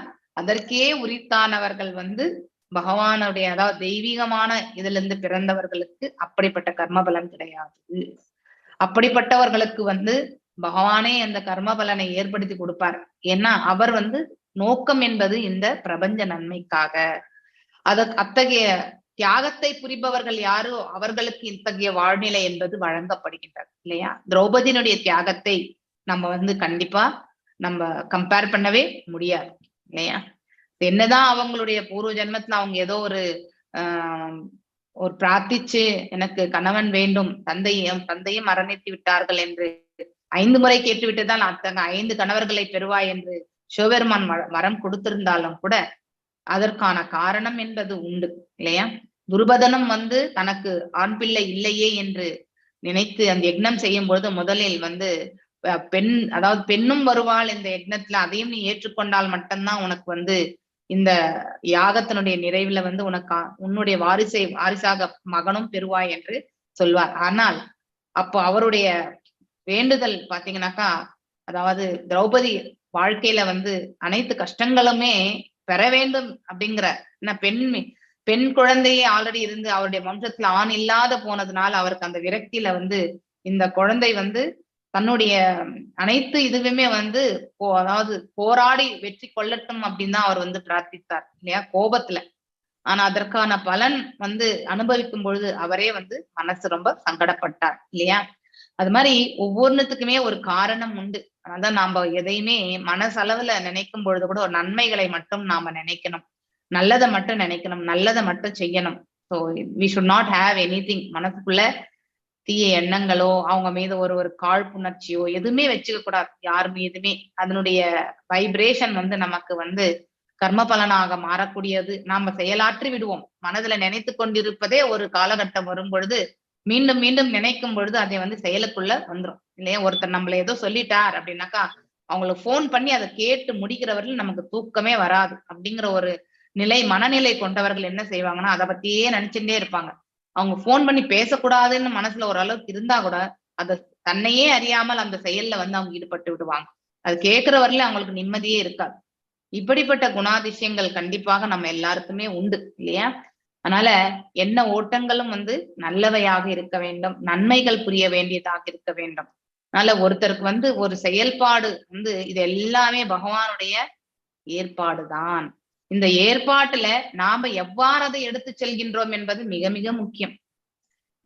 அதற்கே உரித்தானவர்கள் வந்து பகவானுடைய அதாவது தெய்வீகமான இதுல இருந்து பிறந்தவர்களுக்கு அப்படிப்பட்ட கர்ம பலன் கிடையாது. அப்படிப்பட்டவர்களுக்கு வந்து பகவானே அந்த கர்ம பலனை ஏற்படுத்தி கொடுப்பார். ஏன்னா அவர் வந்து நோக்கம் என்பது இந்த பிரபஞ்ச நன்மைக்காக. அத்தகைய தியாகத்தை புரிபவர்கள் யாரோ அவர்களுக்கு இத்தகைய வாழ்நிலை என்பது வழங்கப்படுகின்றது இல்லையா. திரௌபதியினுடைய தியாகத்தை நம்ம வந்து கண்டிப்பா நம்ம கம்பேர் பண்ணவே முடியாது இல்லையா. என்னதான் அவங்களுடைய பூர்வ ஜென்மத்துல அவங்க ஏதோ ஒரு பிரார்த்திச்சு எனக்கு கணவன் வேண்டும், தந்தையும் மரணித்து விட்டார்கள் என்று 5 முறை கேட்டு விட்டுதான் அத்தங்க 5 கணவர்களை பெறுவாய் என்று சிவபெருமான் வரம் கொடுத்திருந்தாலும் கூட அதற்கான காரணம் என்பது உண்டு இல்லையா. துருபதனும் வந்து தனக்கு ஆண் பிள்ளை இல்லையே என்று நினைத்து அந்த யக்னம் செய்யும் பொழுது முதலில் வந்து அதாவது பெண்ணும் வருவாள் இந்த யக்னத்துல, அதையும் நீ ஏற்றுக்கொண்டால் மட்டும்தான் உனக்கு வந்து இந்த யாகத்தினுடைய நிறைவுல வந்து உன்னுடைய வாரிசாக மகனும் பெறுவாய் என்று சொல்வார். ஆனால் அப்போ அவருடைய வேண்டுதல் பாத்தீங்கன்னாக்கா, அதாவது திரௌபதி வாழ்க்கையில வந்து அனைத்து கஷ்டங்களுமே பெற வேண்டும் அப்படிங்கிற, பெண் குழந்தையே ஆல்ரெடி இருந்து அவருடைய வம்சத்துல ஆண் இல்லாத போனதுனால அவருக்கு அந்த விரக்தியில வந்து இந்த குழந்தை வந்து தன்னுடைய அனைத்து இதுவுமே வந்து அதாவது போராடி வெற்றி கொள்ளட்டும் அப்படின்னு தான் அவர் வந்து பிரார்த்தித்தார் இல்லையா, கோபத்துல. ஆனா அதற்கான பலன் வந்து அனுபவிக்கும் பொழுது அவரே வந்து மனசு ரொம்ப சங்கடப்பட்டார் இல்லையா. அது மாதிரி ஒவ்வொன்றுத்துக்குமே ஒரு காரணம் உண்டு. அதான் நாம எதையுமே மனசளவுல நினைக்கும் பொழுது கூட ஒரு நன்மைகளை மட்டும் நாம நினைக்கணும், நல்லதை மட்டும் நினைக்கணும், நல்லதை மட்டும் செய்யணும். So we should not have anything மனசுக்குள்ள தீய எண்ணங்களோ அவங்க மீது ஒரு காழ்ப்புணர்ச்சியோ எதுவுமே வச்சுக்க கூடாது யார் மீதுமே. அதனுடைய வைப்ரேஷன் வந்து நமக்கு வந்து கர்ம பலனாக மாறக்கூடியது. நாம செயலாற்றி விடுவோம். மனதுல நினைத்து கொண்டிருப்பதே ஒரு காலகட்டம் வரும் பொழுது மீண்டும் மீண்டும் நினைக்கும் பொழுது அதை வந்து செயலுக்குள்ள வந்துடும் இல்லையா. ஒருத்தர் நம்மள ஏதோ சொல்லிட்டார் அப்படின்னாக்கா அவங்களுக்கு போன் பண்ணி அதை கேட்டு முடிக்கிறவர்கள் நமக்கு தூக்கமே வராது அப்படிங்கிற ஒரு மனநிலை கொண்டவர்கள் என்ன செய்வாங்கன்னா அதை பத்தியே நினைச்சுட்டே இருப்பாங்க. அவங்க போன் பண்ணி பேசக்கூடாதுன்னு மனசுல ஓரளவுக்கு இருந்தா கூட அதை தன்னையே அறியாமல் அந்த செயல்ல வந்து அவங்க ஈடுபட்டு விடுவாங்க. அது கேட்கிறவர்களே அவங்களுக்கு நிம்மதியே இருக்காது. இப்படிப்பட்ட குணாதிசயங்கள் கண்டிப்பாக நம்ம எல்லாருக்குமே உண்டு இல்லையா. அதனால என்ன ஓட்டங்களும் வந்து நல்லவையாக இருக்க வேண்டும், நன்மைகள் புரிய வேண்டியதாக இருக்க வேண்டும். அதனால ஒருத்தருக்கு வந்து ஒரு செயல்பாடு வந்து இது எல்லாமே பகவானுடைய ஏற்பாடுதான். இந்த ஏற்பாட்டுல நாம எவ்வாறு அதை எடுத்து செல்கின்றோம் என்பது மிக மிக முக்கியம்.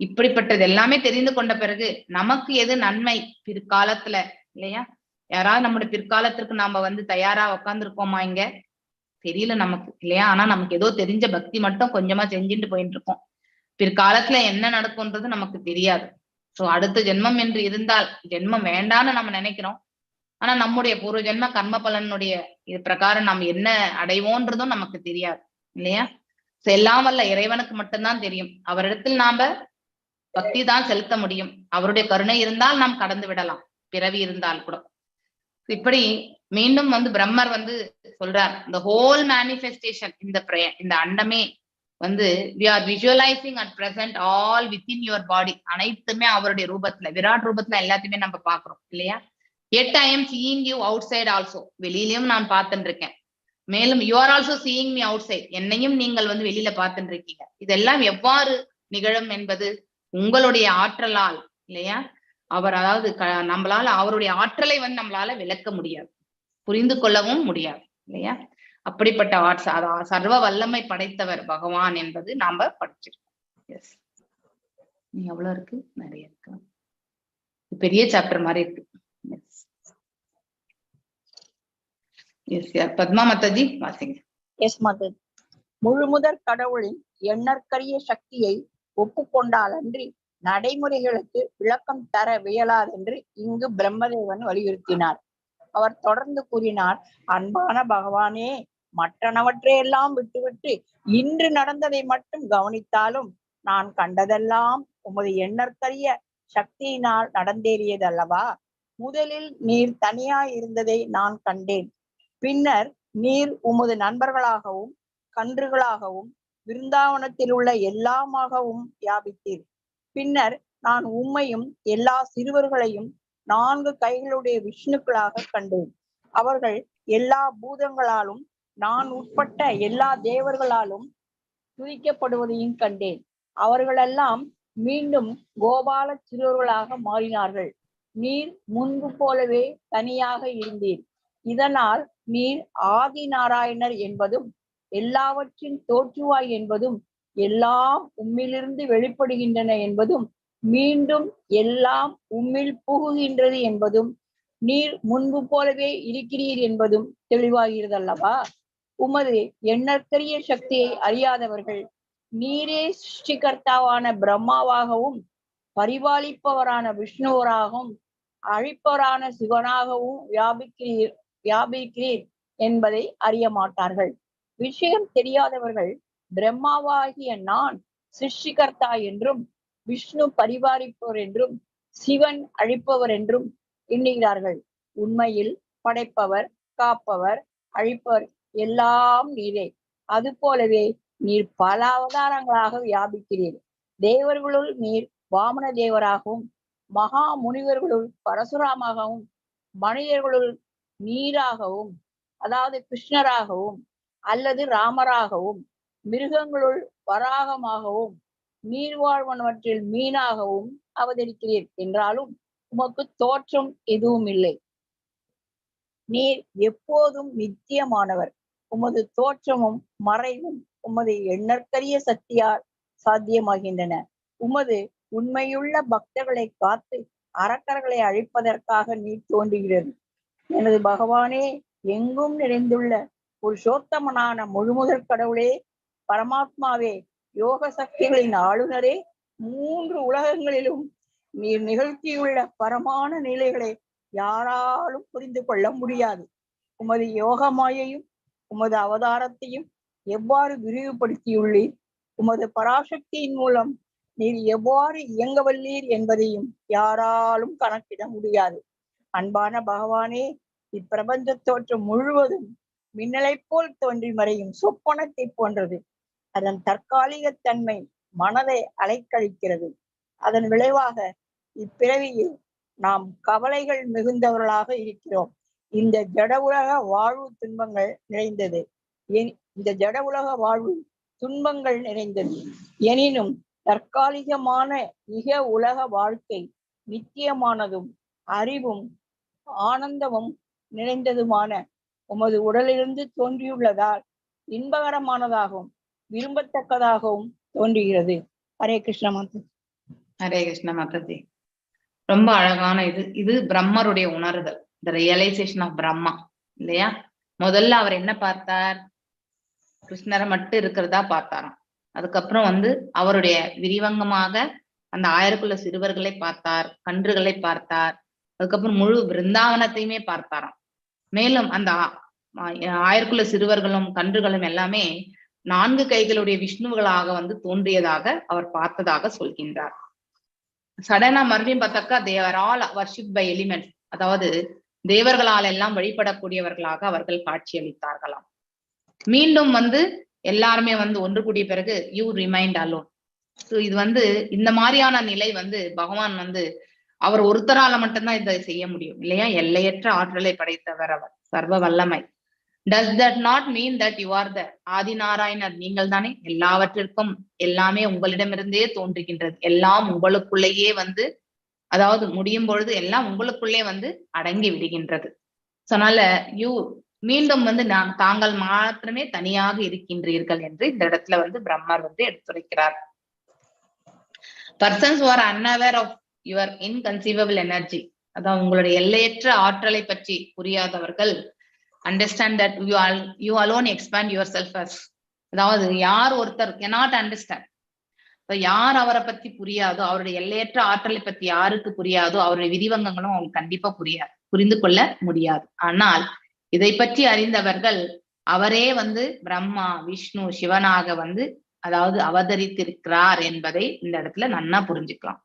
இப்படிப்பட்டது எல்லாமே தெரிந்து கொண்ட பிறகு நமக்கு எது நன்மை பிற்காலத்துல இல்லையா. யாராவது நம்முடைய பிற்காலத்திற்கு நாம வந்து தயாரா உட்காந்துருக்கோமா இங்க தெரியல நமக்கு இல்லையா. ஆனா நமக்கு ஏதோ தெரிஞ்ச பக்தி மட்டும் கொஞ்சமா செஞ்சுட்டு போயிட்டு இருக்கோம். பிற்காலத்துல என்ன நடக்கும்ன்றது நமக்கு தெரியாது. சோ அடுத்த ஜென்மம் என்று இருந்தால் ஜென்மம் வேண்டான்னு நம்ம நினைக்கிறோம். ஆனா நம்முடைய பூர்வ ஜென்ம கர்ம பலனுடைய இது பிரகாரம் நம்ம என்ன அடைவோன்றதும் நமக்கு தெரியாது இல்லையா. எல்லாம் வல்ல இறைவனுக்கு மட்டும்தான் தெரியும். அவரிடத்தில் நாம பக்தி தான் செலுத்த முடியும். அவருடைய கருணை இருந்தால் நாம் கடந்து விடலாம், பிறவி இருந்தால் கூட. இப்படி மீண்டும் வந்து பிரம்மர் வந்து சொல்றார், இந்த ஹோல் மேனிஃபெஸ்டேஷன் இந்த அண்டமே வந்து we are visualizing at present all within your body. அனைத்துமே அவருடைய ரூபத்துல விராட் ரூபத்துல எல்லாத்தையுமே நம்ம பாக்குறோம் இல்லையா. yet I am seeing you outside also. வெளியிலயும் நான் பார்த்துட்டு இருக்கேன். மேலும் you are also seeing me outside. என்னையும் நீங்கள் வந்து வெளியில பார்த்துட்டு இருக்கீங்க. இதெல்லாம் எவ்வாறு நிகழும் என்பது உங்களுடைய ஆற்றலால் இல்லையா. அவர் அதாவது நம்மளால அவருடைய ஆற்றலை வந்து நம்மளால விளக்க முடியாது, புரிந்து கொள்ளவும் முடியாது இல்லையா. அப்படிப்பட்ட சர்வ வல்லமை படைத்தவர் பகவான் என்பது நாம படிச்சிருக்கோம். எஸ், எவ்வளவு இருக்கு, நிறைய இருக்கு, பெரிய சாப்டர் மாதிரி இருக்கு. எஸ் பத்மா மாதாஜி வாசிங்க. எஸ் மாதாஜி. முழுமுதற் கடவுளின் எண்ணற்கரிய சக்தியை ஒப்புக்கொண்டால் அன்றி நடைமுறைகளுக்கு விளக்கம் தர வியலாதென்று இங்கு பிரம்மதேவன் வலியுறுத்தினார். அவர் தொடர்ந்து கூறினார், அன்பான பகவானே, மற்றனவற்றையெல்லாம் விட்டுவிட்டு இன்று நடந்ததை மட்டும் கவனித்தாலும் நான் கண்டதெல்லாம் உமது எண்ணற்கரிய சக்தியினால் நடந்தேறியதல்லவா. முதலில் நீர் தனியாய் இருந்ததை நான் கண்டேன். பின்னர் நீர் உமது நண்பர்களாகவும் கன்றுகளாகவும் விருந்தாவனத்தில் உள்ள எல்லாமாகவும் வியாபித்தீர். பின்னர் நான் உம்மையும் எல்லா சிறுவர்களையும் 4 கைகளுடைய விஷ்ணுக்களாக கண்டேன். அவர்கள் எல்லா பூதங்களாலும் நான் உட்பட்ட எல்லா தேவர்களாலும் துதிக்கப்படுவதையும் கண்டேன். அவர்களெல்லாம் மீண்டும் கோபால சிறுவர்களாக மாறினார்கள். நீர் முன்பு போலவே தனியாக இருந்தீர். இதனால் நீர் ஆதி நாராயணர் என்பதும் எல்லாவற்றின் தோற்றுவாய் என்பதும் எல்லாம் உம்மிலிருந்து வெளிப்படுகின்றன என்பதும் மீண்டும் எல்லாம் உம்மில் புகுகின்றது என்பதும் நீர் முன்பு போலவே இருக்கிறீர் என்பதும் தெளிவாகிறது அல்லவா. உமது எண்ணற்கரிய சக்தியை அறியாதவர்கள் நீரே சிருஷ்டிகர்த்தாவான பிரம்மாவாகவும் பரிபாலிப்பவரான விஷ்ணுவராகவும் அழிப்பவரான சிவனாகவும் வியாபிக்கிறீர் என்பதை அறிய மாட்டார்கள். விஷயம் தெரியாதவர்கள் பிரம்மாவாகிய நான் சிருஷ்டிகர்த்தா என்றும் விஷ்ணு பரிபாலிப்பவர் என்றும் சிவன் அழிப்பவர் என்றும் எண்ணுகிறார்கள். உண்மையில் படைப்பவர், காப்பவர், அழிப்பவர் எல்லாம் நீரே. அது போலவே நீர் பல அவதாரங்களாக வியாபிக்கிறீர். தேவர்களுள் நீர் வாமன தேவராகவும், மகா முனிவர்களுள் பரசுராமாகவும், மனிதர்களுள் நீராகவும், அதாவது கிருஷ்ணராகவும் அல்லது ராமராகவும், மிருகங்களுள் வராகமாகவும், நீர்வாழ்வனவற்றில் மீனாகவும் அவதரிக்கிறீர் என்றாலும் உமக்கு தோற்றம் எதுவும் இல்லை. நீர் எப்போதும் நித்தியமானவர். உமது தோற்றமும் மறைவும் உமது எண்ணற்கரிய சக்தியால் சாத்தியமாகின்றன. உமது உண்மையுள்ள பக்தர்களை காத்து அரக்கர்களை அழிப்பதற்காக நீர் தோன்றுகிறது. எனது பகவானே, எங்கும் நிறைந்துள்ள புருஷோத்தமனான முழுமுதற் கடவுளே, பரமாத்மாவே, யோக சக்திகளின் ஆளுநரே, 3 உலகங்களிலும் நீர் நிகழ்த்தியுள்ள பரமான நிலைகளை யாராலும் புரிந்து கொள்ள முடியாது. உமது யோகமாயையும் உமது அவதாரத்தையும் எவ்வாறு விரிவுபடுத்தியுள்ளீர், உமது பராசக்தியின் மூலம் நீர் எவ்வாறு இயங்கவல்லீர் என்பதையும் யாராலும் கணக்கிட முடியாது. அன்பான பகவானே, இப்பிரபஞ்ச தோற்றம் முழுவதும் மின்னலை போல் தோன்றி மறையும் சொப்பனத்தை போன்றது. அதன் தற்காலிகத்தன்மை மனதை அலைக்கழிக்கிறது. அதன் விளைவாக இப்பிறவியில் நாம் கவலைகள் மிகுந்தவர்களாக இருக்கிறோம். இந்த ஜட உலக வாழ்வு துன்பங்கள் நிறைந்தது. இந்த ஜட உலக வாழ்வு துன்பங்கள் நிறைந்தது. எனினும் தற்காலிகமான இக உலக வாழ்க்கை நித்தியமானதும் அறிவும் ஆனந்தமும் நிறைந்ததுமான உமது உடலிலிருந்து தோன்றியுள்ளதால் இன்பகரமானதாகவும் விரும்பத்தக்கதாகவும் தோன்றுகிறது. ஹரே கிருஷ்ண மாதா. ஹரே கிருஷ்ண மாதாஜி. ரொம்ப அழகான இது பிரம்மருடைய உணர்தல், த ரியலைசேஷன் ஆஃப் பிரம்மா இல்லையா? முதல்ல அவர் என்ன பார்த்தார்? கிருஷ்ணரை மட்டும் இருக்கிறதா பார்த்தாராம். அதுக்கப்புறம் அவருடைய விரிவங்கமாக அந்த 1000 சிறுவர்களை பார்த்தார், கன்றுகளை பார்த்தார். அதுக்கப்புறம் முழு பிருந்தாவனத்தையுமே பார்த்தாராம். மேலும் அந்த 1000 சிறுவர்களும் கன்றுகளும் எல்லாமே 4 கைகளுடைய விஷ்ணுவுகளாக தோன்றியதாக அவர் பார்த்ததாக சொல்கின்றார். சடனா மறுபடியும் பார்த்தாக்கா தேவர் ஆல் வர்ஷிப் பை எலிமெண்ட்ஸ், அதாவது தேவர்களால் எல்லாம் வழிபடக்கூடியவர்களாக அவர்கள் காட்சி அளித்தார்களாம். மீண்டும் எல்லாருமே ஒன்று கூடிய பிறகு யூ ரிமைண்ட் அலோன். இது இந்த மாதிரியான நிலை பகவான் அவர் ஒருத்தரால மட்டும்தான் இதை செய்ய முடியும் இல்லையா? எல்லையற்ற ஆற்றலை படைத்தவர் அவர், சர்வ வல்லமை. Does that not mean that you are the ஆதிநாராயணர்? நீங்கள் தானே எல்லாவற்றிற்கும், எல்லாமே உங்களிடமிருந்தே தோன்றுகின்றது, எல்லாம் உங்களுக்குள்ளேயே அதாவது முடியும் பொழுது எல்லாம் உங்களுக்குள்ளே அடங்கி விடுகின்றது. அதனால மீண்டும் தாங்கள் மாத்திரமே தனியாக இருக்கின்றீர்கள் என்று இந்த இடத்துல பிரம்மர் எடுத்துரைக்கிறார். Persons who are unaware of your inconceivable energy, அதாவது உங்களுடைய எல்லையற்ற ஆற்றலை பற்றி புரியாதவர்கள், understand that you alone expand yourself as, அதாவது யார் ஒருத்தர் cannot understand, யார் அவரை பத்தி புரியாதோ, அவருடைய எல்லையற்ற ஆற்றலை பத்தி யாருக்கு புரியாதோ அவருடைய விரிவங்கங்களும் அவங்களுக்கு கண்டிப்பா புரிந்து கொள்ள முடியாது. ஆனால் இதை பற்றி அறிந்தவர்கள் அவரே பிரம்மா விஷ்ணு சிவனாக அதாவது அவதரித்திருக்கிறார் என்பதை இந்த இடத்துல நன்னா புரிஞ்சுக்கலாம்.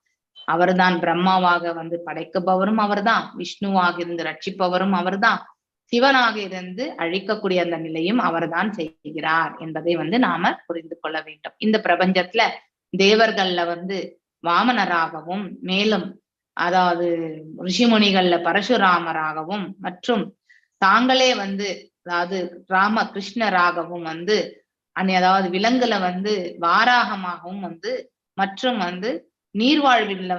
அவர்தான் பிரம்மாவாக படைக்கப்பவரும் அவர்தான், விஷ்ணுவாக இருந்து ரட்சிப்பவரும் அவர்தான், சிவனாக இருந்து அழிக்கக்கூடிய அந்த நிலையும் அவர்தான் செய்கிறார் என்பதை நாம புரிந்து கொள்ள வேண்டும். இந்த பிரபஞ்சத்துல தேவர்கள்ல வாமனராகவும், மேலும் அதாவது ரிஷிமுனிகள்ல பரசுராமராகவும், மற்றும் தாங்களே அதாவது ராம கிருஷ்ணராகவும் அதாவது விலங்குல வாராகமாகவும் மற்றும் நீர்வாழ்வில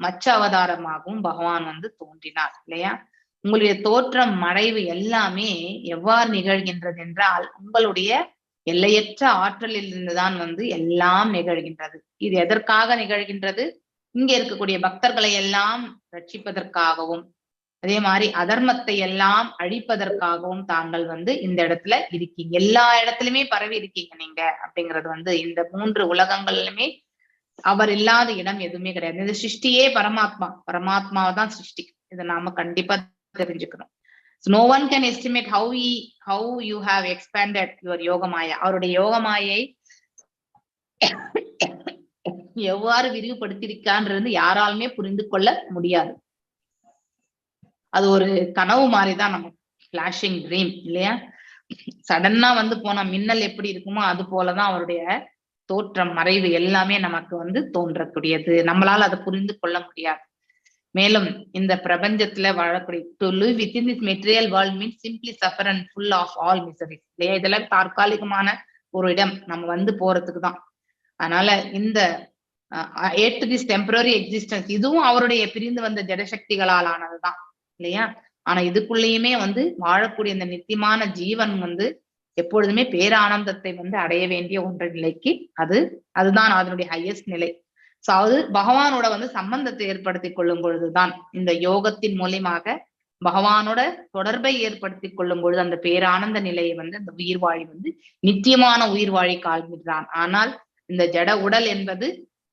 மச்ச அவதாரமாகவும் பகவான் தோன்றினார் இல்லையா? உங்களுடைய தோற்றம் மறைவு எல்லாமே எவ்வாறு நிகழ்கின்றது என்றால் உங்களுடைய எல்லையற்ற ஆற்றலில் இருந்துதான் எல்லாம் நிகழ்கின்றது. இது எதற்காக நிகழ்கின்றது? இங்க இருக்கக்கூடிய பக்தர்களை எல்லாம் ரட்சிப்பதற்காகவும், அதே மாதிரி அதர்மத்தை எல்லாம் அழிப்பதற்காகவும் தாங்கள் இந்த இடத்துல இருக்கீங்க. எல்லா இடத்துலயுமே பரவி இருக்கீங்க நீங்க அப்படிங்கிறது இந்த 3 உலகங்களிலுமே அவர் இல்லாத இடம் எதுவுமே கிடையாது. இந்த சிருஷ்டியே பரமாத்மாவை தான் சிருஷ்டி. இதை நாம கண்டிப்பா தெரிஞ்சுக்கணும். So no one can estimate how you have expanded your Yogamaya. அவருடைய யோகமாயை எவ்வாறு விரிவுபடுத்தியிருக்கான்றது யாராலுமே புரிந்து கொள்ள முடியாது. அது ஒரு கனவு மாதிரிதான், நம்ம பிளாஷிங் ட்ரீம் இல்லையா? சடனா வந்து போன மின்னல் எப்படி இருக்குமோ அது போலதான் அவருடைய தோற்றம் மறைவு எல்லாமே நமக்கு வந்து தோன்றக்கூடியது. நம்மளால அதை புரிந்து கொள்ள முடியாது. மேலும் இந்த பிரபஞ்சத்துல வாழக்கூடிய to live within this material world means simply suffer and full of all miseries. இல்லையா? இதெல்லாம் தற்காலிகமான ஒரு இடம், நம்ம வந்து போறதுக்கு தான். அதனால இந்த aid to this temporary existence இதுவும் அவருடைய பிரிந்து வந்த ஜடசக்திகளால் ஆனதுதான் இல்லையா? ஆனா இதுக்குள்ளேயுமே வந்து வாழக்கூடிய இந்த நித்தியமான ஜீவன் வந்து எப்பொழுதுமே பேரானந்தத்தை வந்து அடைய வேண்டிய ஒன்ற நிலைக்கு அதுதான் அதனுடைய ஹையஸ்ட் நிலை. சோ அது பகவானோட வந்து சம்பந்தத்தை ஏற்படுத்தி கொள்ளும் பொழுதுதான், இந்த யோகத்தின் மூலியமாக பகவானோட தொடர்பை ஏற்படுத்தி கொள்ளும் பொழுது அந்த பேரானந்த நிலையை வந்து அந்த உயிர் வாழி வந்து நித்தியமான உயிர் வாழி காண்கிறான். ஆனால் இந்த ஜட உடல் என்பது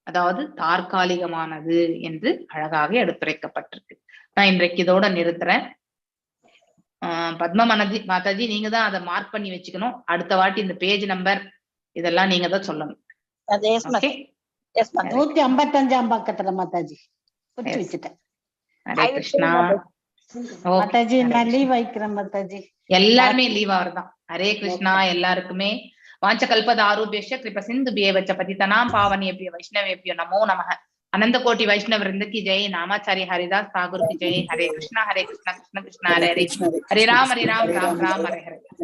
அதாவது தற்காலிகமானது என்று அழகாக எடுத்துரைக்கப்பட்டிருக்கு. நான் இன்றைக்கு இதோட நிறுத்துறேன். பத்மா மாதாஜி நீங்க தான் அதை மார்க் பண்ணி வச்சுக்கணும். அடுத்த வாட்டி இந்த பேஜ் நம்பர் இதெல்லாம் நீங்க தான் சொல்லணும். 155ஆம் பக்கத்துல மாதாஜி புடிச்சு வச்சுட்டேன். ஹரே கிருஷ்ணா. மாதாஜி நான் லீவ் வைக்கிறேன் மாதாஜி. எல்லாருமே லீவ் ஆவறதான். ஹரே கிருஷ்ணா. எல்லாருக்குமே வாஞ்சகல்பதாரூபியஸ்ய கிருப சிந்துபியேவச்ச பதிதனாம் பாவனேபிய வைஷ்ணவேபியோ நமோ நமः. अनंत कोटि वैष्णव वृंद की जय. नामाचार्य हरिदास ठाकुर की जय. हरे कृष्णा कृष्ण कृष्ण हरे हरे, हरे राम राम राम हरे हरे.